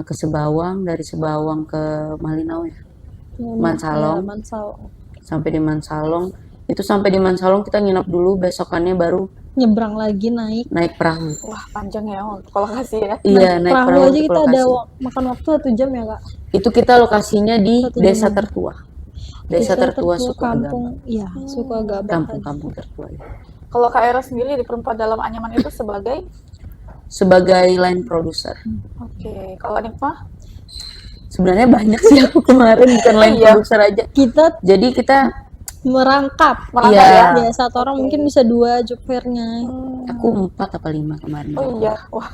Speaker 3: ke Sebawang, dari Sebawang ke Malinau ya, Mansalong. Sampai di Mansalong, itu sampai di Mansalong kita nginep dulu, besokannya baru
Speaker 2: nyebrang lagi naik
Speaker 3: perahu.
Speaker 1: Wah, panjang ya untuk lokasi ya.
Speaker 3: Iya, naik
Speaker 2: perahu
Speaker 3: perahu
Speaker 2: aja
Speaker 3: untuk
Speaker 2: kita ada
Speaker 3: lokasi.
Speaker 2: makan waktu 1 jam ya Kak.
Speaker 3: Itu kita lokasinya di
Speaker 2: 1 jam
Speaker 3: Desa
Speaker 2: lebih.
Speaker 3: Tertua. Desa tertua suku Agama.
Speaker 2: kampung, iya, suku Agama.
Speaker 3: Kampung-kampung tertua ya.
Speaker 1: Kalau Kak Era sendiri di Perempuan Dalam Anyaman itu
Speaker 3: Sebagai line producer.
Speaker 1: oke. Kalau Nikmah?
Speaker 3: Sebenarnya banyak sih aku kemarin bukan line
Speaker 1: Iya.
Speaker 3: producer aja.
Speaker 2: Kita
Speaker 3: Jadi kita
Speaker 2: merangkap.
Speaker 1: Merangkap
Speaker 3: Iya.
Speaker 1: ya?
Speaker 2: Ya, satu orang mungkin bisa 2 jukirnya.
Speaker 3: aku 4 apa 5 kemarin.
Speaker 1: Oh iya, wah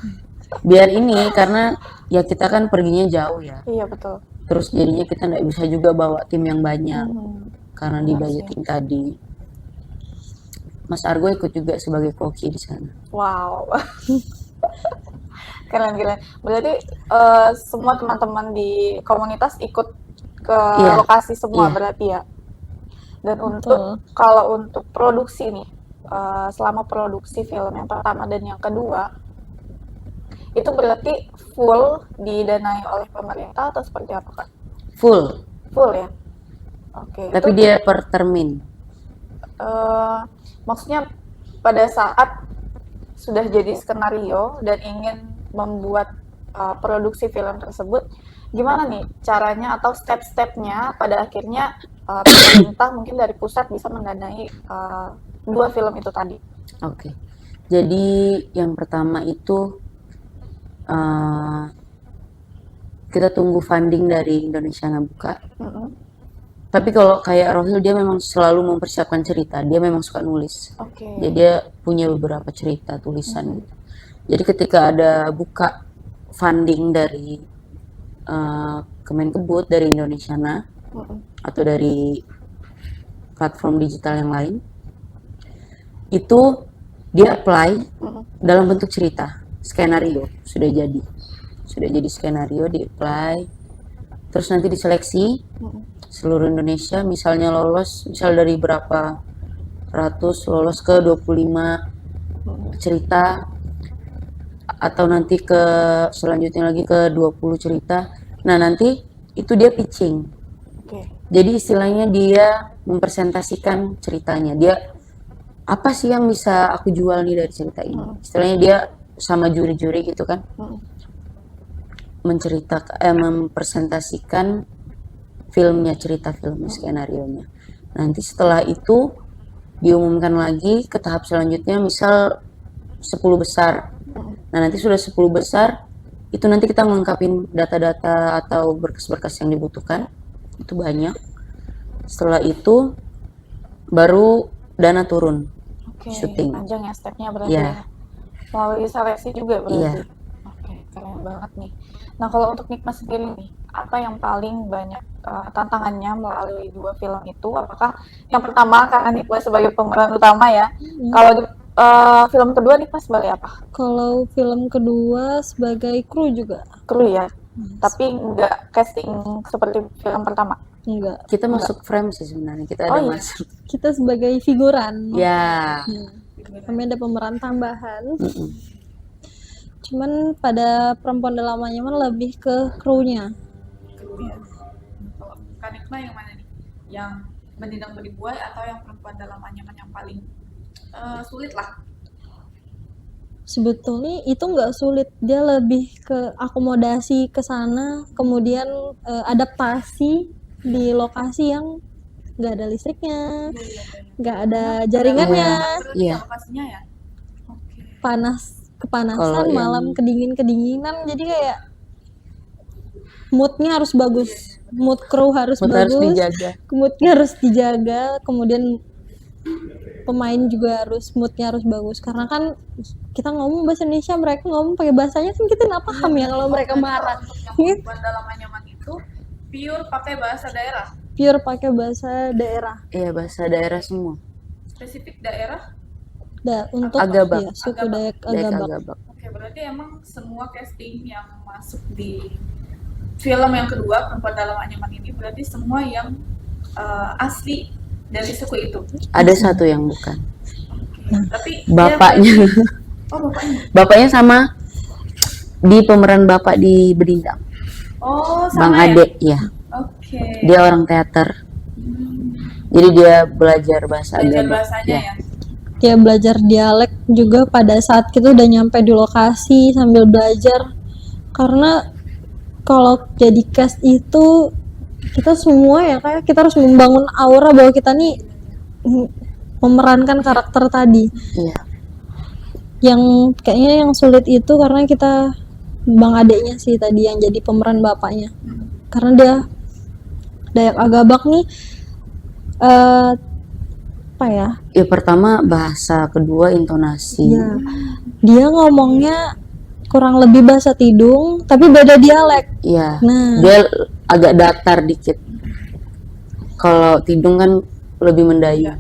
Speaker 3: Biar ini karena ya kita kan perginya jauh ya.
Speaker 1: iya betul.
Speaker 3: Terus jadinya kita nggak bisa juga bawa tim yang banyak karena di
Speaker 1: Iya
Speaker 3: budgeting tadi. Mas Argo ikut juga sebagai koki di sana.
Speaker 1: Wow. Keren. Berarti semua teman-teman di komunitas ikut ke
Speaker 3: Iya.
Speaker 1: lokasi semua
Speaker 3: Iya.
Speaker 1: berarti ya. Dan
Speaker 2: Betul.
Speaker 1: kalau untuk produksi nih, selama produksi film yang pertama dan yang kedua, itu berarti full didanai oleh pemerintah atau seperti apa Kak?
Speaker 3: Full.
Speaker 1: Full ya? Oke.
Speaker 3: Tapi
Speaker 1: Itu
Speaker 3: dia per termin.
Speaker 1: maksudnya pada saat sudah jadi skenario dan ingin membuat produksi film tersebut, gimana nih caranya atau step-stepnya pada akhirnya pemerintah mungkin dari pusat bisa mendanai 2 film itu tadi?
Speaker 3: Oke. Jadi yang pertama itu kita tunggu funding dari Indonesia Ngebuka.
Speaker 1: Mm-mm.
Speaker 3: Tapi kalau kayak Rohil dia memang selalu mempersiapkan cerita. Dia memang suka nulis.
Speaker 1: Oke.
Speaker 3: Jadi dia punya beberapa cerita tulisan gitu. Jadi ketika ada buka funding dari Kemenkebut, dari Indonesiana
Speaker 1: Mm-mm.
Speaker 3: atau dari platform digital yang lain, itu dia apply
Speaker 1: Mm-mm.
Speaker 3: dalam bentuk cerita, skenario sudah jadi skenario, di apply, terus nanti diseleksi
Speaker 1: Mm-mm.
Speaker 3: seluruh Indonesia, misalnya lolos, misal dari berapa ratus lolos ke 25 cerita, atau nanti ke selanjutnya lagi ke 20 cerita. Nah nanti itu dia pitching.
Speaker 1: Oke.
Speaker 3: Jadi istilahnya dia mempresentasikan ceritanya. Dia apa sih yang bisa aku jual nih dari cerita ini? Istilahnya dia sama juri-juri gitu kan,
Speaker 1: Mm-mm.
Speaker 3: mempresentasikan filmnya, cerita filmnya, skenarionya. Nanti setelah itu diumumkan lagi ke tahap selanjutnya, misal 10 besar. Nah nanti sudah 10 besar, itu nanti kita melengkapin data-data atau berkas-berkas yang dibutuhkan. Itu banyak. Setelah itu baru dana turun.
Speaker 1: Oke.
Speaker 3: Syuting.
Speaker 1: Panjang ya stepnya berarti
Speaker 3: Iya.
Speaker 1: ya. Melalui seleksi juga berarti.
Speaker 3: Iya.
Speaker 1: Oke, keren banget nih. Nah, kalau untuk Nikma sendiri nih, apa yang paling banyak tantangannya melalui 2 film itu? Apakah yang pertama karena Nikma sebagai pemeran utama ya? Kalau di film kedua Nikma sebagai apa?
Speaker 2: Kalau film kedua sebagai kru juga
Speaker 1: Kru ya. Tapi nggak casting seperti film pertama.
Speaker 2: enggak.
Speaker 3: Kita masuk frame sih sebenarnya. Kita
Speaker 1: Oh,
Speaker 3: ada
Speaker 1: iya.
Speaker 3: masuk.
Speaker 2: Kita sebagai figuran.
Speaker 3: Ya.
Speaker 2: Kami ada pemeran tambahan.
Speaker 3: Mm-mm.
Speaker 2: Cuman pada Perempuan Dalam Anyaman lebih ke krunya.
Speaker 1: Krunya. Kalau Kak Nikma yang mana nih? Yang Menendang Beribuai atau yang Perempuan Dalam Anyaman yang paling sulit lah?
Speaker 2: Sebetulnya itu nggak sulit, dia lebih ke akomodasi ke sana, kemudian adaptasi di lokasi yang nggak ada listriknya, nggak ada jaringannya,
Speaker 3: Iya.
Speaker 1: Lokasinya ya? Oke.
Speaker 2: kepanasan,
Speaker 3: Kalau yang-
Speaker 2: malam kedinginan, jadi kayak moodnya harus bagus, mood kru harus
Speaker 3: Mood harus
Speaker 2: bagus,
Speaker 3: dijaga.
Speaker 2: moodnya harus dijaga, kemudian pemain juga harus moodnya harus bagus, karena kan kita ngomong bahasa Indonesia, mereka ngomong pakai bahasanya kan kita nggak paham ya kalau mereka marah.
Speaker 1: Yang Perempuan Dalam Anyaman itu pure pakai bahasa daerah,
Speaker 2: Pure pakai bahasa daerah.
Speaker 3: Iya, bahasa daerah semua.
Speaker 1: spesifik daerah.
Speaker 2: Untuk
Speaker 3: Agabak.
Speaker 2: ya, suku Dayak
Speaker 3: Dayak
Speaker 2: Agabak.
Speaker 3: Agabak.
Speaker 1: Oke, berarti emang semua casting yang masuk di film yang kedua Perempuan Dalam Anyaman ini berarti semua yang asli dari suku itu.
Speaker 3: Ada satu yang bukan.
Speaker 1: Tapi
Speaker 3: Bapaknya.
Speaker 1: oh bapaknya.
Speaker 3: Bapaknya sama di pemeran bapak di Bedindang.
Speaker 1: Oh
Speaker 3: Bang
Speaker 1: sama ya.
Speaker 3: Ade, ya.
Speaker 1: Oke.
Speaker 3: Dia orang teater. Jadi dia belajar bahasa
Speaker 1: Belajar
Speaker 3: Agabak.
Speaker 1: bahasanya ya.
Speaker 2: Dia belajar dialek juga pada saat kita udah nyampe di lokasi sambil belajar, karena kalau jadi cast itu kita semua ya kayak kita harus membangun aura bahwa kita nih memerankan karakter tadi.
Speaker 3: Iya.
Speaker 2: Yang kayaknya yang sulit itu karena kita bang adeknya sih tadi yang jadi pemeran bapaknya, karena dia Dayak Agabak nih apa ya,
Speaker 3: Ya pertama bahasa, kedua intonasi.
Speaker 2: ya dia ngomongnya kurang lebih bahasa Tidung tapi beda dialek.
Speaker 3: Iya.
Speaker 2: Nah,
Speaker 3: Dia agak datar dikit. Kalau Tidung kan lebih mendayu.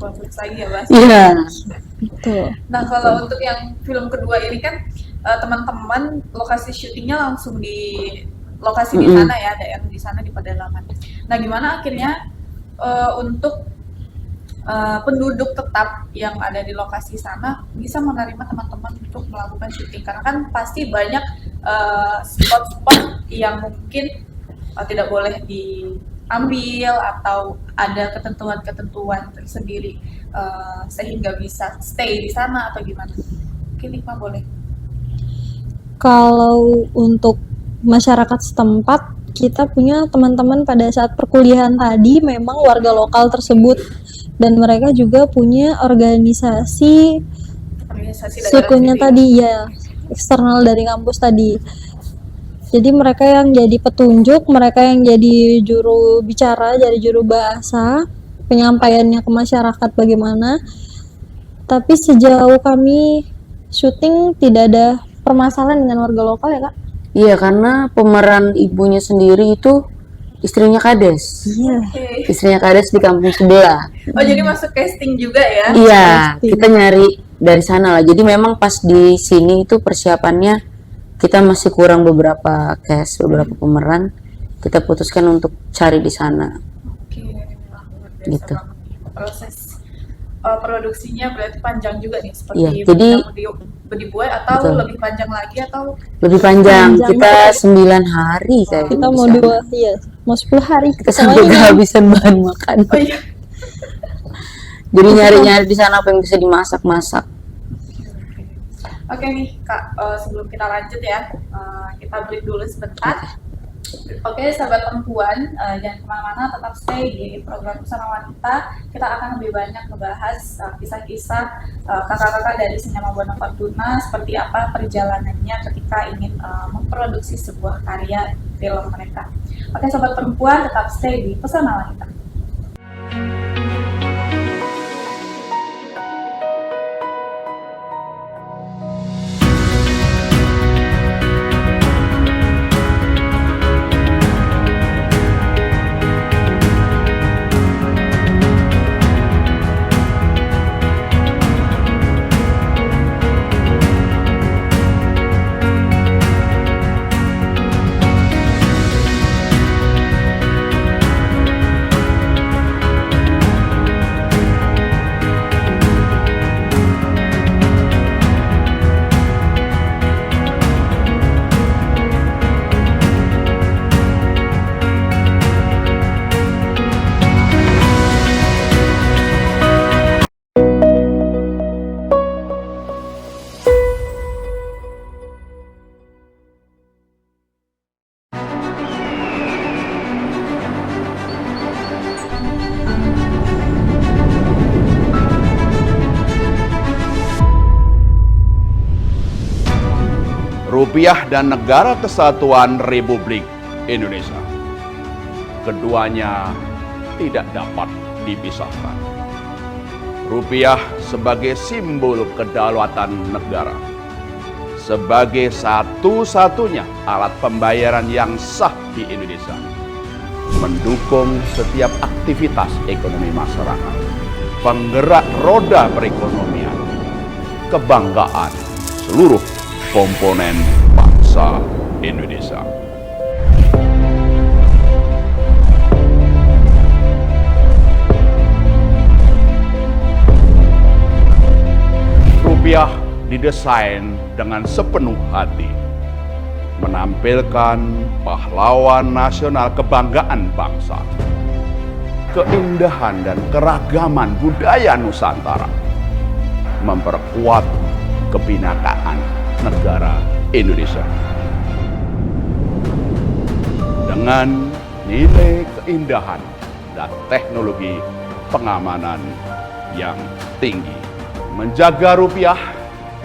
Speaker 1: Kompleks lagi ya Bas.
Speaker 3: Iya.
Speaker 2: itu
Speaker 1: Nah kalau untuk yang film kedua ini kan teman-teman lokasi syutingnya langsung di lokasi di sana ya, daerah di sana di pedalaman. Nah gimana akhirnya untuk penduduk tetap yang ada di lokasi sana bisa menerima teman-teman untuk melakukan syuting, karena kan pasti banyak spot-spot yang mungkin tidak boleh diambil atau ada ketentuan-ketentuan tersendiri sehingga bisa stay di sana atau gimana? Mungkin Iqma boleh.
Speaker 2: kalau untuk masyarakat setempat, kita punya teman-teman pada saat perkuliahan tadi memang warga lokal tersebut, dan mereka juga punya organisasi
Speaker 1: Organisasi daerah
Speaker 2: sukunya
Speaker 1: sendiri.
Speaker 2: tadi ya, eksternal dari kampus tadi. Jadi mereka yang jadi petunjuk, mereka yang jadi juru bicara, jadi juru bahasa, penyampaiannya ke masyarakat bagaimana. Tapi sejauh kami syuting tidak ada permasalahan dengan warga lokal ya Kak?
Speaker 3: Iya, karena pemeran ibunya sendiri itu istrinya Kades.
Speaker 2: Iya.
Speaker 1: Oke.
Speaker 3: Istrinya Kades di kampung sebelah.
Speaker 1: Oh jadi masuk casting juga ya?
Speaker 3: Iya,
Speaker 2: Pasti.
Speaker 3: kita nyari dari sana lah. Jadi memang pas di sini itu persiapannya kita masih kurang beberapa cast, beberapa pemeran. Kita putuskan untuk cari di sana.
Speaker 1: Oke, wah, luar biasa
Speaker 3: Gitu.
Speaker 1: banget. Proses produksinya berarti panjang juga nih, seperti
Speaker 3: Iya, jadi-
Speaker 1: Bedi Buai atau
Speaker 3: Betul.
Speaker 1: lebih panjang lagi atau
Speaker 3: Lebih panjang,
Speaker 2: Panjang.
Speaker 3: kita 9 hari kayak
Speaker 2: Kita
Speaker 3: di
Speaker 2: mau
Speaker 3: sana.
Speaker 2: mau 10 hari.
Speaker 3: Kita sampai
Speaker 2: Soalnya
Speaker 3: kehabisan bahan makan.
Speaker 1: oh iya.
Speaker 3: Jadi nyari-nyari di sana apa yang bisa dimasak-masak.
Speaker 1: Oke nih Kak, sebelum kita lanjut ya, kita break dulu sebentar. Oke, sahabat perempuan, jangan kemana-mana, tetap stay di program Pesona Wanita. Kita akan lebih banyak membahas kisah-kisah kakak-kakak dari Sinema Bono Fortuna, seperti apa perjalanannya ketika ingin memproduksi sebuah karya film mereka. Oke, sahabat perempuan, tetap stay di Pesona Wanita.
Speaker 4: Rupiah dan Negara Kesatuan Republik Indonesia. Keduanya tidak dapat dipisahkan. Rupiah sebagai simbol kedaulatan negara, sebagai satu-satunya alat pembayaran yang sah di Indonesia, mendukung setiap aktivitas ekonomi masyarakat, penggerak roda perekonomian, kebanggaan seluruh komponen bangsa Indonesia. Rupiah didesain dengan sepenuh hati, menampilkan pahlawan nasional kebanggaan bangsa, keindahan dan keragaman budaya Nusantara, memperkuat kebinakaan negara Indonesia. dengan nilai keindahan dan teknologi pengamanan yang tinggi. Menjaga rupiah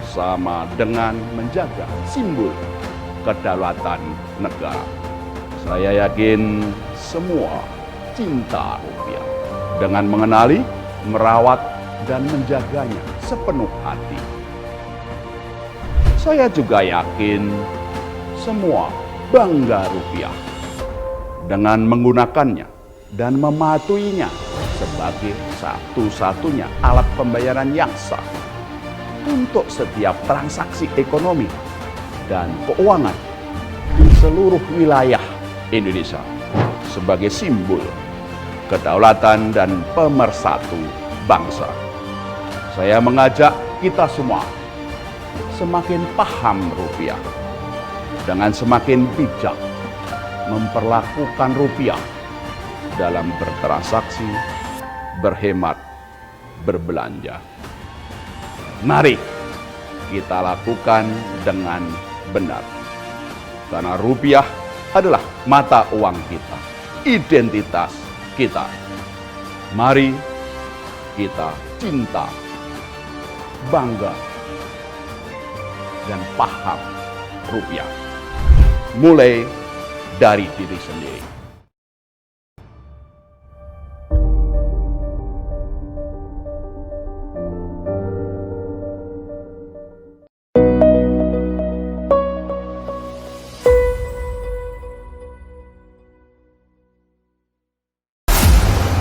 Speaker 4: sama dengan menjaga simbol kedaulatan negara. Saya yakin semua cinta rupiah dengan mengenali, merawat, dan menjaganya sepenuh hati. Saya juga yakin semua bangga rupiah dengan menggunakannya dan mematuhinya sebagai satu-satunya alat pembayaran yang sah untuk setiap transaksi ekonomi dan keuangan di seluruh wilayah Indonesia sebagai simbol kedaulatan dan pemersatu bangsa. Saya mengajak kita semua semakin paham rupiah dengan semakin bijak memperlakukan rupiah dalam bertransaksi, berhemat, berbelanja. Mari kita lakukan dengan benar. Karena rupiah adalah mata uang kita, identitas kita. Mari kita cinta, bangga, dan paham rupiah. Mulai dari diri sendiri.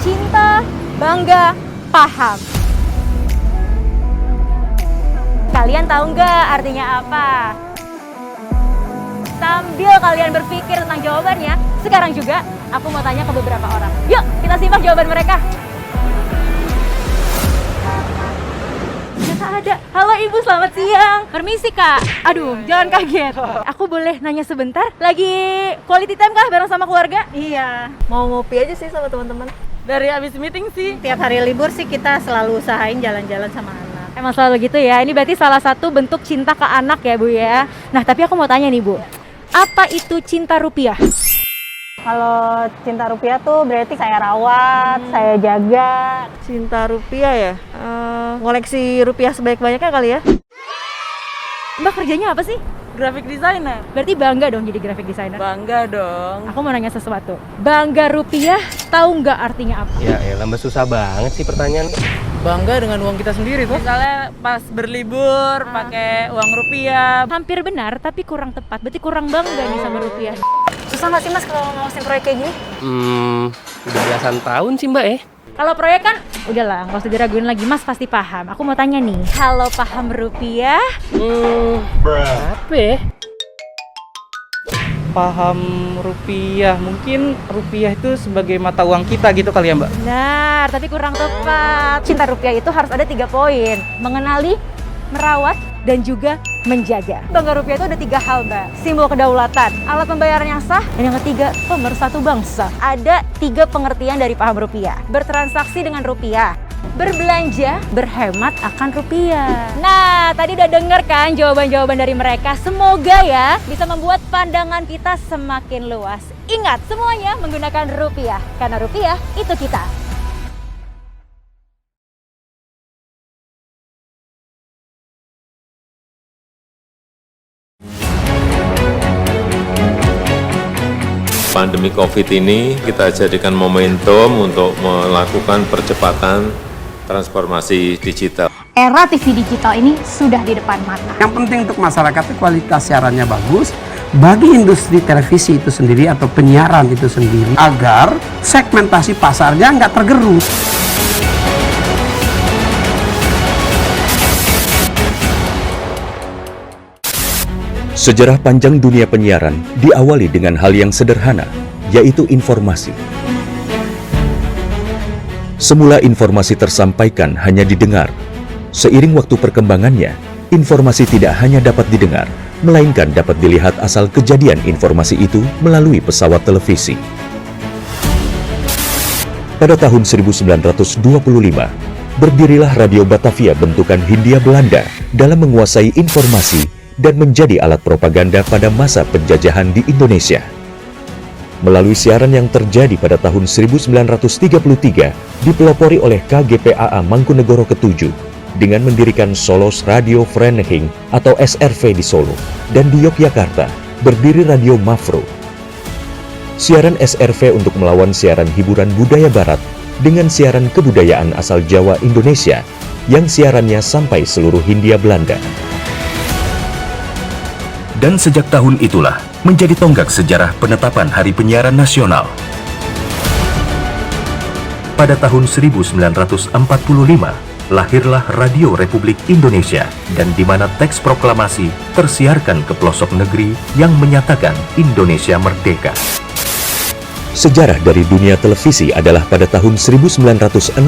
Speaker 5: Cinta, bangga, paham. Kalian tahu nggak artinya apa? Sambil kalian berpikir tentang jawabannya, sekarang juga aku mau tanya ke beberapa orang. Yuk, kita simak jawaban mereka. Ternyata ada. Halo Ibu, selamat siang. Permisi Kak. Aduh, jangan kaget. Aku boleh nanya sebentar? Lagi quality time kah bareng sama keluarga?
Speaker 6: Iya, mau ngopi aja sih sama teman-teman.
Speaker 5: Dari abis meeting sih.
Speaker 6: Tiap hari libur sih kita selalu usahain jalan-jalan sama anak.
Speaker 5: Emang selalu gitu ya. Ini berarti salah satu bentuk cinta ke anak ya Bu ya. Nah tapi aku mau tanya nih Bu, apa itu cinta rupiah?
Speaker 6: Kalau cinta rupiah tuh berarti saya rawat, saya jaga.
Speaker 7: Cinta rupiah ya? Ngoleksi rupiah sebanyak-banyaknya kali ya?
Speaker 5: Mbak kerjanya apa sih?
Speaker 7: Graphic designer?
Speaker 5: Berarti bangga dong jadi graphic designer?
Speaker 7: Bangga dong.
Speaker 5: Aku mau nanya sesuatu. Bangga rupiah, tahu nggak artinya apa?
Speaker 8: Ya elah Mbak, susah banget sih pertanyaan.
Speaker 7: Bangga dengan uang kita sendiri tuh. Misalnya pas berlibur pakai uang rupiah.
Speaker 5: Hampir benar, tapi kurang tepat. Berarti kurang bangga nih sama rupiah.
Speaker 6: Susah nggak sih Mas kalau ngawasin proyek kayak gini?
Speaker 8: Udah belasan tahun sih Mbak ya.
Speaker 5: Kalau proyek kan, udahlah, nggak usah diraguin lagi. Mas pasti paham. Aku mau tanya nih, kalau paham rupiah?
Speaker 8: Apa ya?
Speaker 9: Paham rupiah, mungkin rupiah itu sebagai mata uang kita gitu kali ya Mbak?
Speaker 5: Benar, tapi kurang tepat. Cinta rupiah itu harus ada 3 poin. Mengenali, merawat, dan juga menjaga. Bangga rupiah itu ada 3 hal Mbak. Simbol kedaulatan, alat pembayaran yang sah, dan yang ketiga, pemersatu bangsa. Ada 3 pengertian dari paham rupiah. Bertransaksi dengan rupiah, berbelanja, berhemat akan rupiah. Nah, tadi udah denger kan jawaban-jawaban dari mereka. Semoga ya bisa membuat pandangan kita semakin luas. Ingat, semuanya menggunakan rupiah. Karena rupiah itu kita.
Speaker 10: Pandemi COVID ini kita jadikan momentum untuk melakukan percepatan transformasi digital.
Speaker 11: Era TV digital ini sudah di depan mata.
Speaker 12: Yang penting untuk masyarakat kualitas siarannya bagus, bagi industri televisi itu sendiri atau penyiaran itu sendiri, agar segmentasi pasarnya nggak tergerus.
Speaker 13: Sejarah panjang dunia penyiaran diawali dengan hal yang sederhana, yaitu informasi. Semula informasi tersampaikan hanya didengar. Seiring waktu perkembangannya, informasi tidak hanya dapat didengar, melainkan dapat dilihat asal kejadian informasi itu melalui pesawat televisi. Pada tahun 1925, berdirilah Radio Batavia bentukan Hindia Belanda dalam menguasai informasi dan menjadi alat propaganda pada masa penjajahan di Indonesia. melalui siaran yang terjadi pada tahun 1933 dipelopori oleh KGPAA Mangkunegoro ke-7 dengan mendirikan Solos Radio Vereniging atau SRV di Solo dan di Yogyakarta berdiri Radio Mafro. Siaran SRV untuk melawan siaran hiburan budaya barat dengan siaran kebudayaan asal Jawa Indonesia yang siarannya sampai seluruh Hindia Belanda. Dan sejak tahun itulah menjadi tonggak sejarah penetapan Hari Penyiaran Nasional. Pada tahun 1945, lahirlah Radio Republik Indonesia dan di mana teks proklamasi tersiarkan ke pelosok negeri yang menyatakan Indonesia merdeka. Sejarah dari dunia televisi adalah pada tahun 1962,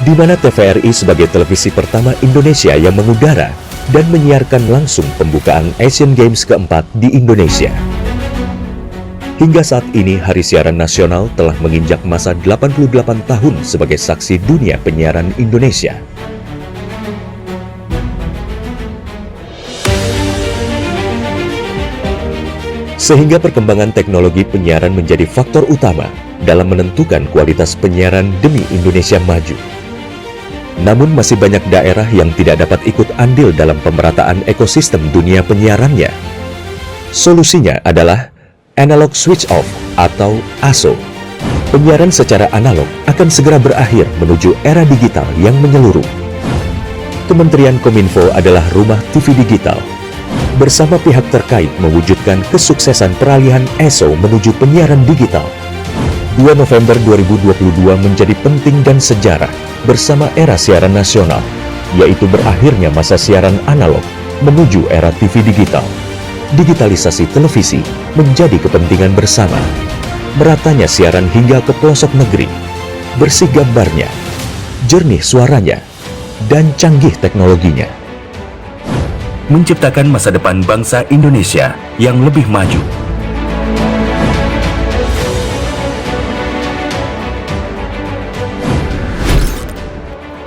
Speaker 13: di mana TVRI sebagai televisi pertama Indonesia yang mengudara dan menyiarkan langsung pembukaan Asian Games keempat di Indonesia. Hingga saat ini, Hari Siaran Nasional telah menginjak masa 88 tahun sebagai saksi dunia penyiaran Indonesia. Sehingga perkembangan teknologi penyiaran menjadi faktor utama dalam menentukan kualitas penyiaran demi Indonesia maju. Namun masih banyak daerah yang tidak dapat ikut andil dalam pemerataan ekosistem dunia penyiarannya. Solusinya adalah Analog Switch Off atau ASO. Penyiaran secara analog akan segera berakhir menuju era digital yang menyeluruh. Kementerian Kominfo adalah rumah TV digital. Bersama pihak terkait mewujudkan kesuksesan peralihan ESO menuju penyiaran digital. 2 November 2022 menjadi penting dan sejarah bersama era siaran nasional, yaitu berakhirnya masa siaran analog menuju era TV digital. Digitalisasi televisi menjadi kepentingan bersama. Meratanya siaran hingga ke pelosok negeri, bersih gambarnya, jernih suaranya, dan canggih teknologinya. Menciptakan masa depan bangsa Indonesia yang lebih maju.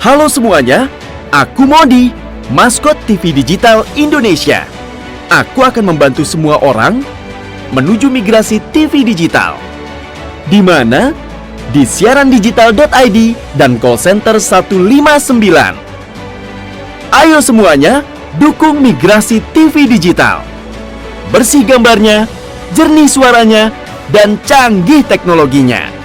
Speaker 14: Halo semuanya, aku Modi, maskot TV Digital Indonesia. Aku akan membantu semua orang menuju migrasi TV digital. Di mana? Di siarandigital.id dan call center 159. Ayo semuanya, dukung migrasi TV digital. Bersih gambarnya, jernih suaranya, dan canggih teknologinya.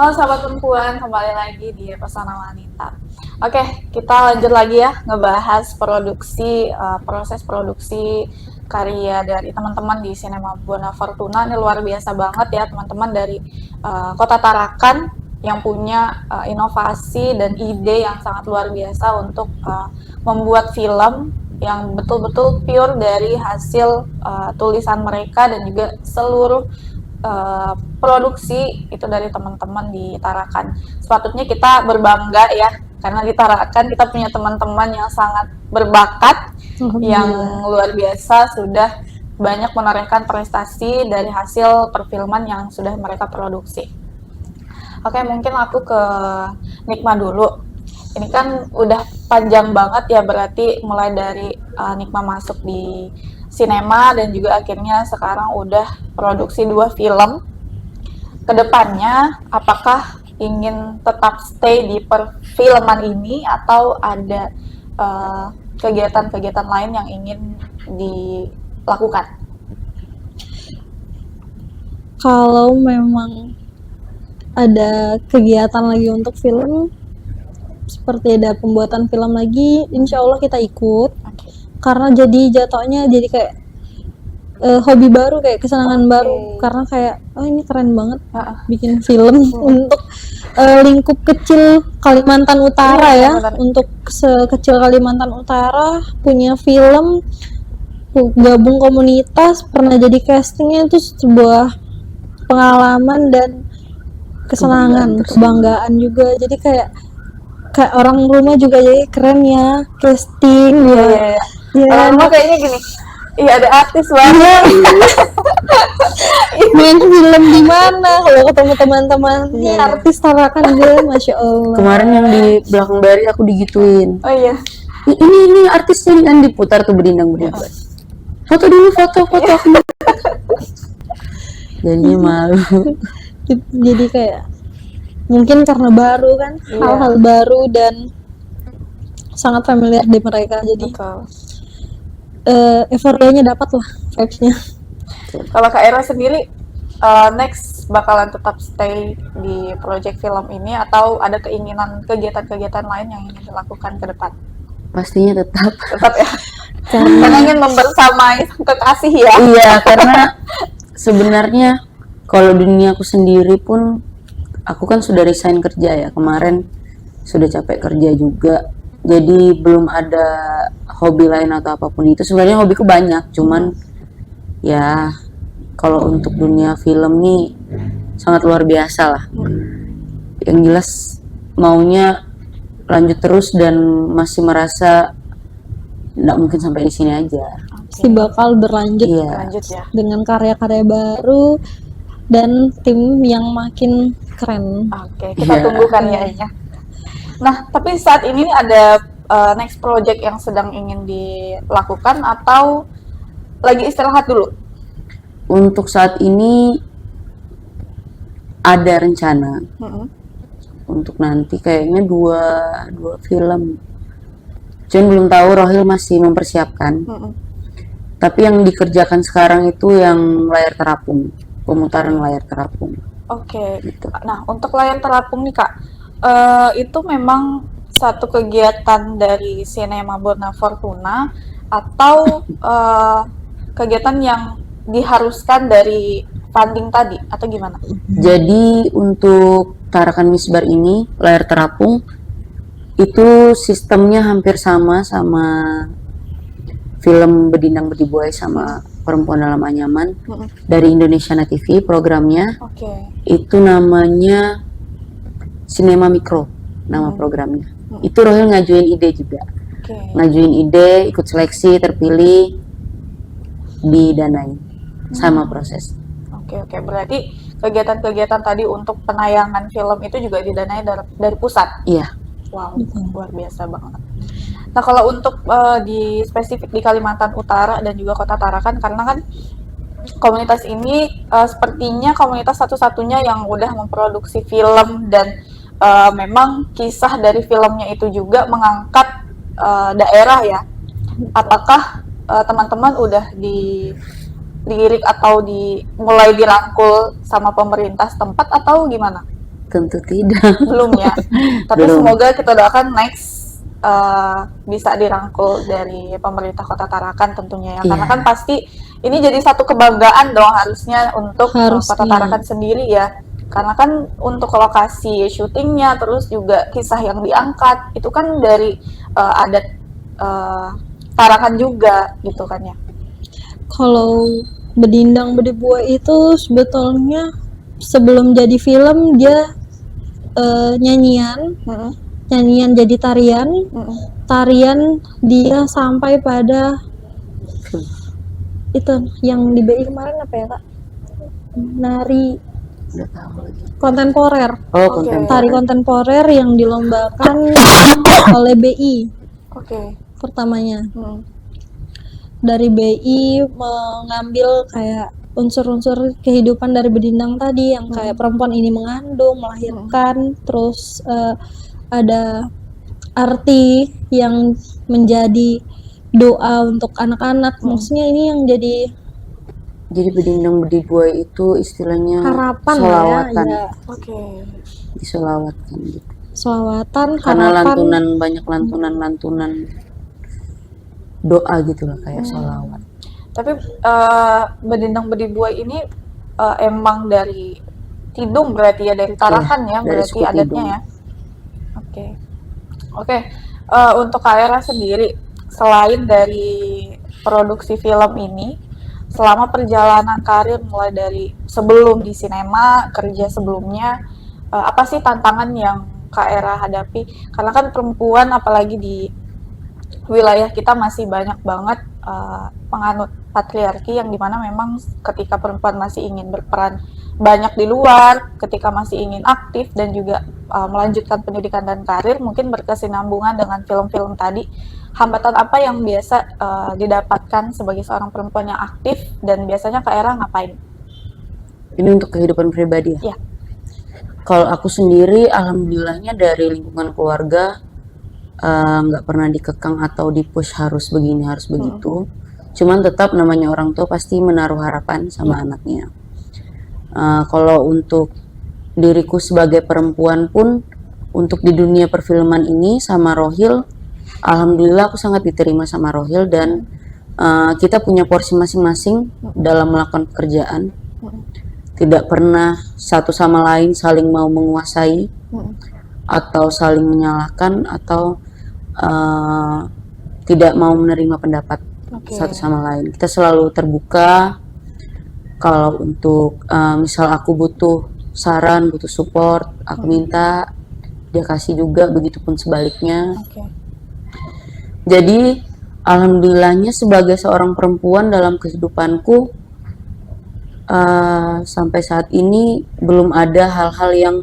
Speaker 1: Halo sahabat perempuan, kembali lagi di Pesona Wanita. Oke, kita lanjut lagi ya, ngebahas produksi, proses produksi karya dari teman-teman di Cinema Buana Fortuna. Ini luar biasa banget ya teman-teman dari Kota Tarakan yang punya inovasi dan ide yang sangat luar biasa untuk membuat film yang betul-betul pure dari hasil tulisan mereka dan juga seluruh produksi itu dari teman-teman di Tarakan. Sepatutnya kita berbangga ya, karena di Tarakan kita punya teman-teman yang sangat berbakat, yang luar biasa, sudah banyak menorehkan prestasi dari hasil perfilman yang sudah mereka produksi. Oke, mungkin aku ke Nikma dulu. Ini kan udah panjang banget ya, berarti mulai dari Nikma masuk di sinema dan juga akhirnya sekarang udah produksi 2 film. Kedepannya apakah ingin tetap stay di perfilman ini atau ada kegiatan-kegiatan lain yang ingin dilakukan?
Speaker 2: Kalau memang ada kegiatan lagi untuk film, seperti ada pembuatan film lagi, insya Allah kita ikut. karena jadi jatuhnya jadi kayak hobi baru, kayak kesenangan baru, karena kayak ini keren banget bikin film untuk lingkup kecil Kalimantan Utara ya, untuk sekecil Kalimantan Utara punya film, gabung komunitas, pernah jadi castingnya, itu sebuah pengalaman dan kesenangan, kebanggaan juga. Jadi kayak orang rumah juga jadi keren ya casting ya.
Speaker 1: Orang rumah kayaknya gini, iya ada artis banget.
Speaker 2: Main film di mana? Kalau ketemu teman-temannya artis Tarakan gue, masya Allah.
Speaker 3: Kemarin yang di belakang Bari aku digituin.
Speaker 1: Oh iya.
Speaker 3: Ini artisnya kan diputar tuh berdindang. Foto dulu, foto. Jadi malu.
Speaker 2: Jadi kayak mungkin karena baru kan, hal-hal baru dan sangat familiar di mereka. Jadi euforianya dapat lah, vibes-nya.
Speaker 1: Kalau Kak Era sendiri next bakalan tetap stay di project film ini atau ada keinginan kegiatan-kegiatan lain yang ingin dilakukan ke depan?
Speaker 3: Pastinya tetap
Speaker 1: ya. Karena ingin membersamai kekasih ya.
Speaker 3: Iya, karena sebenarnya kalau dunia aku sendiri pun aku kan sudah resign kerja ya kemarin, sudah capek kerja juga, jadi belum ada hobi lain atau apapun itu. Sebenarnya hobiku banyak, cuman ya kalau untuk dunia film nih sangat luar biasa lah. Yang jelas maunya lanjut terus dan masih merasa nggak mungkin sampai di sini aja.
Speaker 2: Pasti bakal berlanjut dengan karya-karya baru dan tim yang makin keren.
Speaker 1: Oke, kita tunggu karyanya. Nah, tapi saat ini ada next project yang sedang ingin dilakukan atau lagi istirahat dulu?
Speaker 3: Untuk saat ini ada rencana untuk nanti kayaknya dua film. Cuman belum tahu, Rohil masih mempersiapkan. Tapi yang dikerjakan sekarang itu yang layar terapung, pemutaran layar terapung.
Speaker 1: Oke. Gitu. Nah, untuk layar terapung nih Kak, itu memang satu kegiatan dari Cinema Borna Fortuna atau kegiatan yang diharuskan dari funding tadi atau gimana?
Speaker 3: Jadi untuk Tarakan Misbar ini layar terapung itu sistemnya hampir sama film Bedindang Bedibuai sama Perempuan Dalam Anyaman dari Indonesiana TV. Programnya itu namanya Cinema Mikro, nama programnya. Itu Rohil ngajuin ide juga, ngajuin ide, ikut seleksi, terpilih, didanai sama proses.
Speaker 1: Oke, berarti kegiatan-kegiatan tadi untuk penayangan film itu juga didanai dari pusat?
Speaker 3: Iya.
Speaker 1: Wow, luar biasa banget. Nah, kalau untuk di spesifik di Kalimantan Utara dan juga Kota Tarakan, karena kan komunitas ini sepertinya komunitas satu-satunya yang udah memproduksi film dan memang kisah dari filmnya itu juga mengangkat daerah ya. Apakah teman-teman udah dilirik atau mulai dirangkul sama pemerintah setempat atau gimana?
Speaker 3: Tentu tidak.
Speaker 1: Belum ya. Tapi semoga kita doakan next bisa dirangkul dari pemerintah Kota Tarakan tentunya ya. Karena kan pasti ini jadi satu kebanggaan dong harusnya untuk Kota Tarakan sendiri ya. Karena kan untuk lokasi syutingnya, terus juga kisah yang diangkat itu kan dari adat Tarakan juga gitu kan ya.
Speaker 2: Kalau Bedindang Bedibuai itu sebetulnya sebelum jadi film dia nyanyian jadi tarian dia sampai pada itu yang di BI kemarin apa ya Kak? Nari kontemporer. Tari kontemporer yang dilombakan oleh BI. Pertamanya. Dari BI mengambil kayak unsur-unsur kehidupan dari Bedindang tadi yang kayak perempuan ini mengandung, melahirkan, terus ada arti yang menjadi doa untuk anak-anak. Maksudnya ini yang jadi
Speaker 3: Bedindang Bedibuai itu istilahnya
Speaker 2: harapan
Speaker 3: selawatan.
Speaker 2: ya.
Speaker 3: Diselawatkan gitu.
Speaker 2: Selawatan,
Speaker 3: karena
Speaker 2: harapan.
Speaker 3: banyak lantunan doa gitu lah, kayak sholawat.
Speaker 1: Tapi Bedendang Bedibuai ini emang dari Tidung berarti ya, dari Tarakan ya,
Speaker 3: dari
Speaker 1: berarti
Speaker 3: suku
Speaker 1: adatnya
Speaker 3: Tidung.
Speaker 1: ya. Oke. Untuk Kak Era sendiri, selain dari produksi film ini, selama perjalanan karir mulai dari sebelum di sinema, kerja sebelumnya, apa sih tantangan yang Kak Era hadapi? Karena kan perempuan, apalagi di wilayah kita masih banyak banget penganut patriarki, yang dimana memang ketika perempuan masih ingin berperan banyak di luar, ketika masih ingin aktif dan juga melanjutkan pendidikan dan karir, mungkin berkesinambungan dengan film-film tadi. Hambatan apa yang biasa didapatkan sebagai seorang perempuan yang aktif, dan biasanya Kak Era ngapain?
Speaker 3: Ini untuk kehidupan pribadi ya?
Speaker 1: Iya.
Speaker 3: Kalau aku sendiri, alhamdulillahnya dari lingkungan keluarga nggak pernah dikekang atau dipush harus begini, harus begitu. Cuman tetap namanya orang tua pasti menaruh harapan sama anaknya. Kalau untuk diriku sebagai perempuan pun, untuk di dunia perfilman ini sama Rohil, alhamdulillah aku sangat diterima sama Rohil, dan kita punya porsi masing-masing dalam melakukan pekerjaan. Tidak pernah satu sama lain saling mau menguasai atau saling menyalahkan atau tidak mau menerima pendapat satu sama lain. Kita selalu terbuka. Kalau untuk misal aku butuh saran, butuh support, aku minta, dia kasih juga, begitupun sebaliknya. Jadi alhamdulillahnya sebagai seorang perempuan dalam kehidupanku, sampai saat ini belum ada hal-hal yang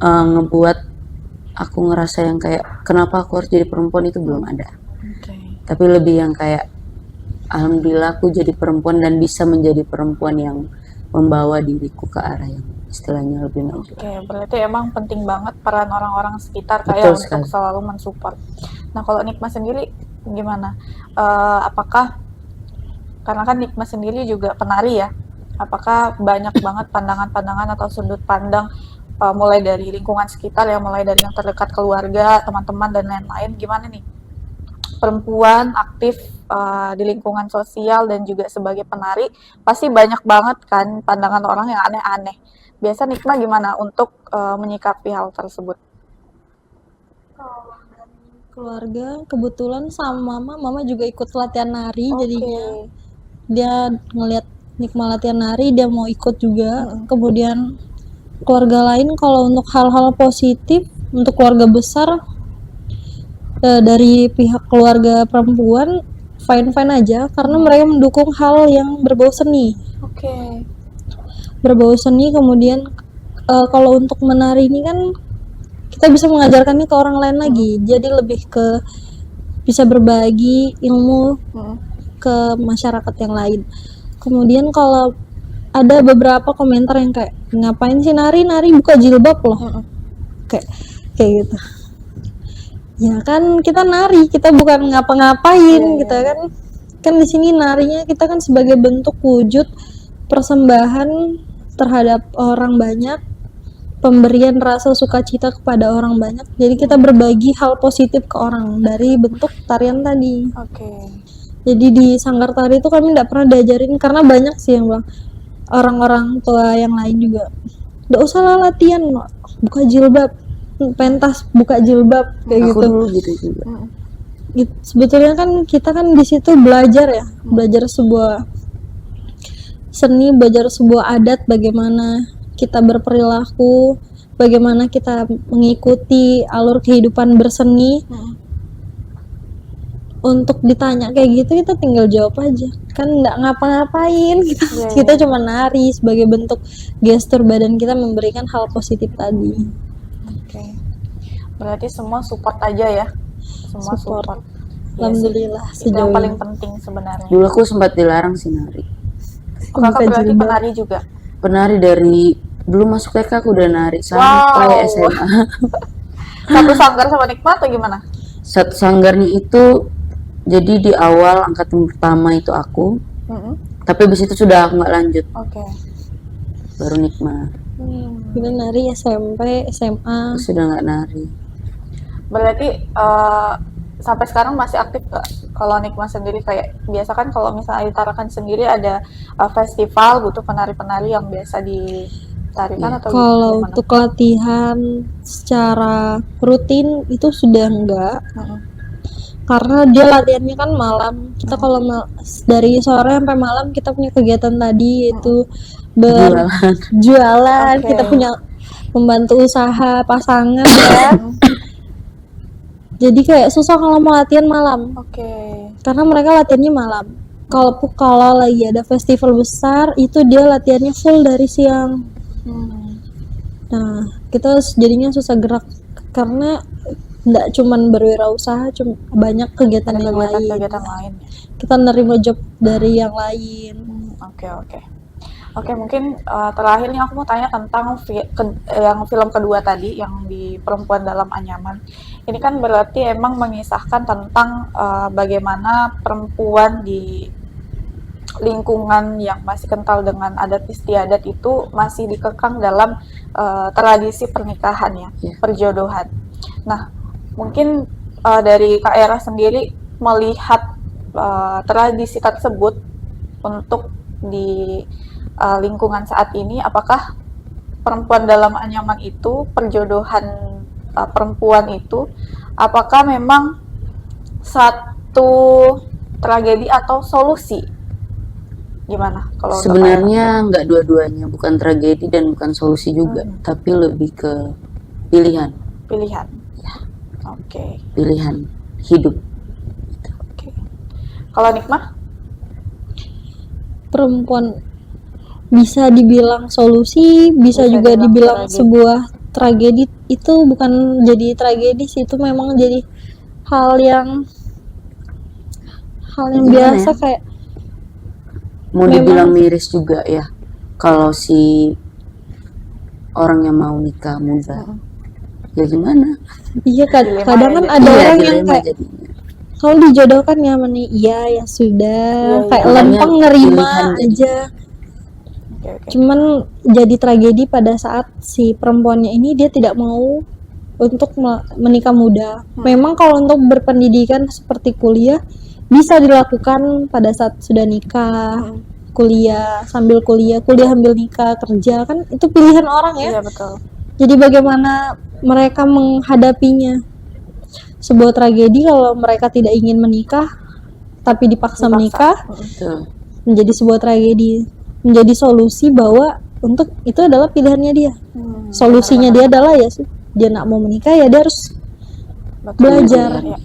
Speaker 3: ngebuat aku ngerasa yang kayak kenapa aku harus jadi perempuan, itu belum ada. Tapi lebih yang kayak alhamdulillah aku jadi perempuan dan bisa menjadi perempuan yang membawa diriku ke arah yang istilahnya lebih maju.
Speaker 1: Berarti emang penting banget peran orang-orang sekitar kayak untuk selalu mensupport. Nah, kalau Nikma sendiri gimana? Apakah, karena kan Nikma sendiri juga penari ya, apakah banyak banget pandangan-pandangan atau sudut pandang mulai dari lingkungan sekitar ya, mulai dari yang terdekat keluarga, teman-teman dan lain-lain, gimana nih perempuan aktif di lingkungan sosial dan juga sebagai penari, pasti banyak banget kan pandangan orang yang aneh-aneh. Biasa Nikma gimana untuk menyikapi hal tersebut?
Speaker 2: Keluarga kebetulan sama mama juga ikut latihan nari, jadinya dia ngelihat Nikma latihan nari, dia mau ikut juga. Kemudian keluarga lain kalau untuk hal-hal positif, untuk keluarga besar dari pihak keluarga perempuan fine-fine aja, karena mereka mendukung hal yang berbau seni. Berbau seni. Kemudian kalau untuk menari ini kan kita bisa mengajarkannya ke orang lain lagi, jadi lebih ke bisa berbagi ilmu ke masyarakat yang lain. Kemudian kalau ada beberapa komentar yang kayak ngapain sih nari buka jilbab loh, kayak gitu. Ya kan kita nari, kita bukan ngapa-ngapain gitu kan di sini narinya kita kan sebagai bentuk wujud persembahan terhadap orang banyak, pemberian rasa sukacita kepada orang banyak. Jadi kita berbagi hal positif ke orang dari bentuk tarian tadi. Jadi di Sanggar Tari itu kami tidak pernah diajarin, karena banyak sih yang bilang, orang-orang tua yang lain juga, nggak usah lah latihan, buka jilbab, pentas buka jilbab kayak gitu.
Speaker 3: Dulu gitu juga.
Speaker 2: Sebetulnya kan kita kan di situ belajar ya, belajar sebuah seni, belajar sebuah adat, bagaimana kita berperilaku, bagaimana kita mengikuti alur kehidupan berseni. Untuk ditanya kayak gitu kita tinggal jawab aja, kan nggak ngapa-ngapain, kita cuma nari sebagai bentuk gestur badan kita memberikan hal positif tadi.
Speaker 1: Berarti semua support aja ya, semua support.
Speaker 2: Alhamdulillah,
Speaker 1: itu yang paling penting sebenarnya.
Speaker 3: Dulu aku sempat dilarang sih nari.
Speaker 1: Kakak berarti penari juga?
Speaker 3: Penari dari belum masuk TK aku udah nari sampai SMA.
Speaker 1: Satu sanggar sama Nikma atau gimana?
Speaker 3: Satu sanggarnya itu, jadi di awal angkatan pertama itu aku, tapi abis itu sudah aku nggak lanjut. Baru Nikma.
Speaker 2: Kita nari SMP, SMA.
Speaker 3: Sudah nggak nari.
Speaker 1: Berarti sampai sekarang masih aktif gak kalau Nikma sendiri kayak biasa kan kalau misalnya di Tarakan sendiri ada festival butuh penari-penari yang biasa ditarikan atau
Speaker 2: Kalau
Speaker 1: gimana?
Speaker 2: untuk latihan secara rutin itu sudah enggak, karena dia latihannya kan malam. Kita kalau dari sore sampai malam kita punya kegiatan tadi yaitu berjualan,
Speaker 1: Oke.
Speaker 2: kita punya membantu usaha pasangan ya. Jadi kayak susah kalau mau latihan malam.
Speaker 1: Oke.
Speaker 2: Karena mereka latihannya malam. Kalau lagi ada festival besar itu dia latihannya full dari siang. Nah, kita jadinya susah gerak karena nggak cuman berwirausaha, cuma banyak kegiatan yang lain.
Speaker 1: Kegiatan lain.
Speaker 2: Kita nerima job dari yang lain.
Speaker 1: Oke, mungkin terakhir nih aku mau tanya tentang yang film kedua tadi yang di Perempuan Dalam Anyaman. Ini kan berarti emang mengisahkan tentang bagaimana perempuan di lingkungan yang masih kental dengan adat istiadat itu masih dikekang dalam tradisi pernikahan ya, perjodohan. Nah, mungkin dari Kak Era sendiri melihat tradisi tersebut untuk di lingkungan saat ini, apakah perempuan dalam anyaman itu, perjodohan perempuan itu, apakah memang satu tragedi atau solusi? Gimana kalau untuk
Speaker 3: Sebenarnya nggak dua-duanya, bukan tragedi dan bukan solusi juga, tapi lebih ke pilihan.
Speaker 1: pilihan? Oke.
Speaker 3: Pilihan hidup.
Speaker 1: Kalau Nikmah?
Speaker 2: Perempuan bisa dibilang solusi, bisa juga dibilang
Speaker 1: tragedi.
Speaker 2: sebuah tragedi. Itu bukan jadi tragedi sih, itu memang jadi hal yang
Speaker 3: Gimana
Speaker 2: biasa
Speaker 3: ya?
Speaker 2: kayak
Speaker 3: Mau dibilang miris juga ya, kalau si orang yang mau nikah muda, ya gimana?
Speaker 2: iya
Speaker 1: Dilema
Speaker 2: kadang
Speaker 1: ya
Speaker 2: kan
Speaker 1: jadi.
Speaker 2: ada
Speaker 3: Iya,
Speaker 2: orang yang
Speaker 3: dilema
Speaker 2: kayak
Speaker 3: jadinya.
Speaker 2: kalau dijodohkan ya mana iya ya sudah,
Speaker 1: Iya,
Speaker 2: kayak
Speaker 3: iya.
Speaker 2: lempeng
Speaker 3: Makanya
Speaker 2: nerima
Speaker 3: pilihan
Speaker 2: aja. Cuman jadi tragedi pada saat si perempuannya ini dia tidak mau untuk menikah muda. Memang kalau untuk berpendidikan seperti kuliah bisa dilakukan pada saat sudah nikah, kuliah sambil kuliah sambil nikah, kerja, kan itu pilihan orang ya.
Speaker 1: Iya, betul.
Speaker 2: Jadi bagaimana mereka menghadapinya? Sebuah tragedi kalau mereka tidak ingin menikah tapi dipaksa menikah,
Speaker 3: Betul.
Speaker 2: menjadi sebuah tragedi, menjadi solusi bahwa untuk itu adalah pilihannya dia. Solusinya dia adalah ya dia nak mau menikah ya dia harus belajar.
Speaker 1: Ya.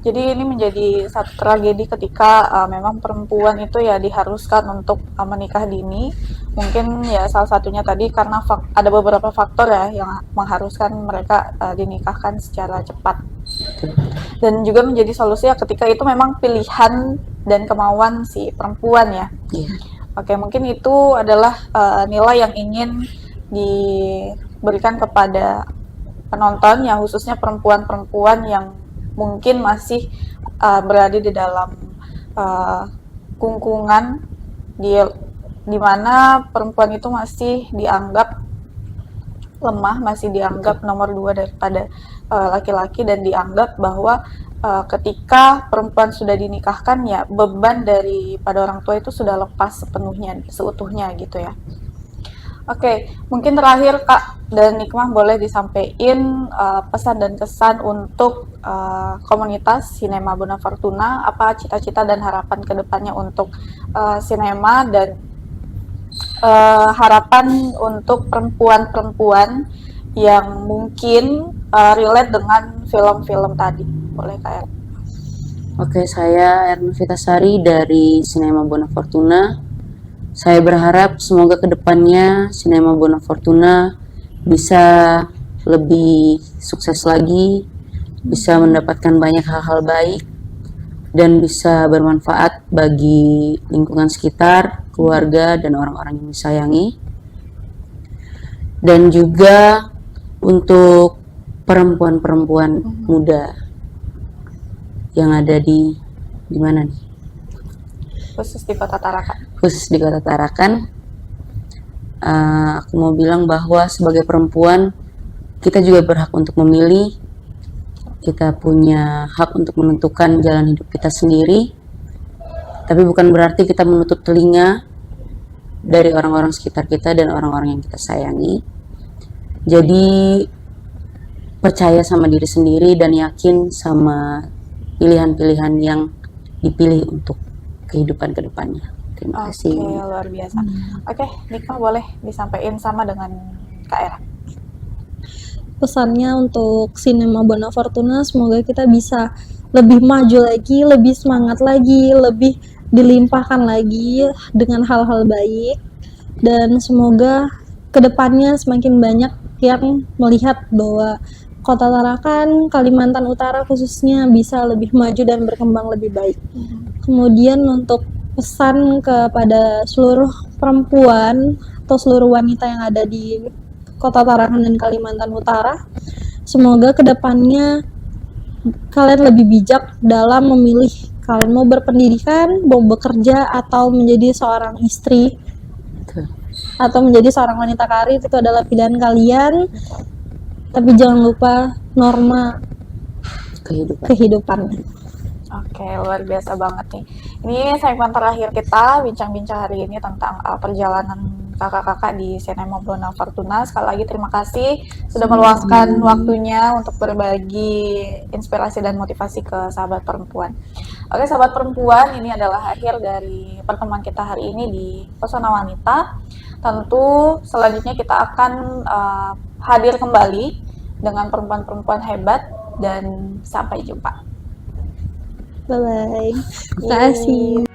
Speaker 1: Jadi ini menjadi satu tragedi ketika memang perempuan itu ya diharuskan untuk menikah dini. Mungkin ya salah satunya tadi karena ada beberapa faktor ya yang mengharuskan mereka dinikahkan secara cepat. Dan juga menjadi solusi ya ketika itu memang pilihan dan kemauan si perempuan ya. Oke, mungkin itu adalah nilai yang ingin diberikan kepada penonton ya, khususnya perempuan-perempuan yang mungkin masih berada di dalam kungkungan di mana perempuan itu masih dianggap lemah, masih dianggap nomor 2 daripada laki-laki, dan dianggap bahwa ketika perempuan sudah dinikahkan ya beban daripada orang tua itu sudah lepas sepenuhnya, seutuhnya gitu ya. Oke, mungkin terakhir Kak dan Nikmah boleh disampaikan pesan dan kesan untuk komunitas Sinema Bona Fortuna, apa cita-cita dan harapan kedepannya untuk sinema dan harapan untuk perempuan-perempuan yang mungkin relate dengan film-film tadi. Boleh Kak?
Speaker 3: Oke, saya Erna Vitasari dari Sinema Bona Fortuna. Saya berharap semoga kedepannya Sinema Bona Fortuna bisa lebih sukses lagi, bisa mendapatkan banyak hal-hal baik, dan bisa bermanfaat bagi lingkungan sekitar, keluarga, dan orang-orang yang disayangi. Dan juga untuk perempuan-perempuan muda yang ada di mana nih?
Speaker 1: Khusus di Kota Tarakan.
Speaker 3: Khusus di Kota Tarakan. Aku mau bilang bahwa sebagai perempuan kita juga berhak untuk memilih kita punya hak untuk menentukan jalan hidup kita sendiri, tapi bukan berarti kita menutup telinga dari orang-orang sekitar kita dan orang-orang yang kita sayangi. Jadi percaya sama diri sendiri dan yakin sama pilihan-pilihan yang dipilih untuk kehidupan kedepannya. Terima kasih.
Speaker 1: Oke, luar biasa. Oke, Nika boleh disampaikan sama dengan Kak Era.
Speaker 2: Pesannya untuk Cinema Bona Fortuna, semoga kita bisa lebih maju lagi, lebih semangat lagi, lebih dilimpahkan lagi dengan hal-hal baik, dan semoga kedepannya semakin banyak yang melihat bahwa Kota Tarakan, Kalimantan Utara khususnya bisa lebih maju dan berkembang lebih baik. Kemudian untuk pesan kepada seluruh perempuan atau seluruh wanita yang ada di Kota Tarakan dan Kalimantan Utara, semoga kedepannya kalian lebih bijak dalam memilih kalian mau berpendidikan, mau bekerja, atau menjadi seorang istri, atau menjadi seorang wanita karir. Itu adalah pilihan kalian, tapi jangan lupa norma kehidupan.
Speaker 1: Oke, luar biasa banget nih. Ini segmen terakhir kita bincang-bincang hari ini tentang perjalanan kakak-kakak di Cinema Bona Fortuna. Sekali lagi terima kasih sudah meluangkan waktunya untuk berbagi inspirasi dan motivasi ke sahabat perempuan. Oke, sahabat perempuan, ini adalah akhir dari pertemuan kita hari ini di Pesona Wanita. Tentu selanjutnya kita akan hadir kembali dengan perempuan-perempuan hebat, dan sampai jumpa.
Speaker 2: Bye-bye. Terima kasih.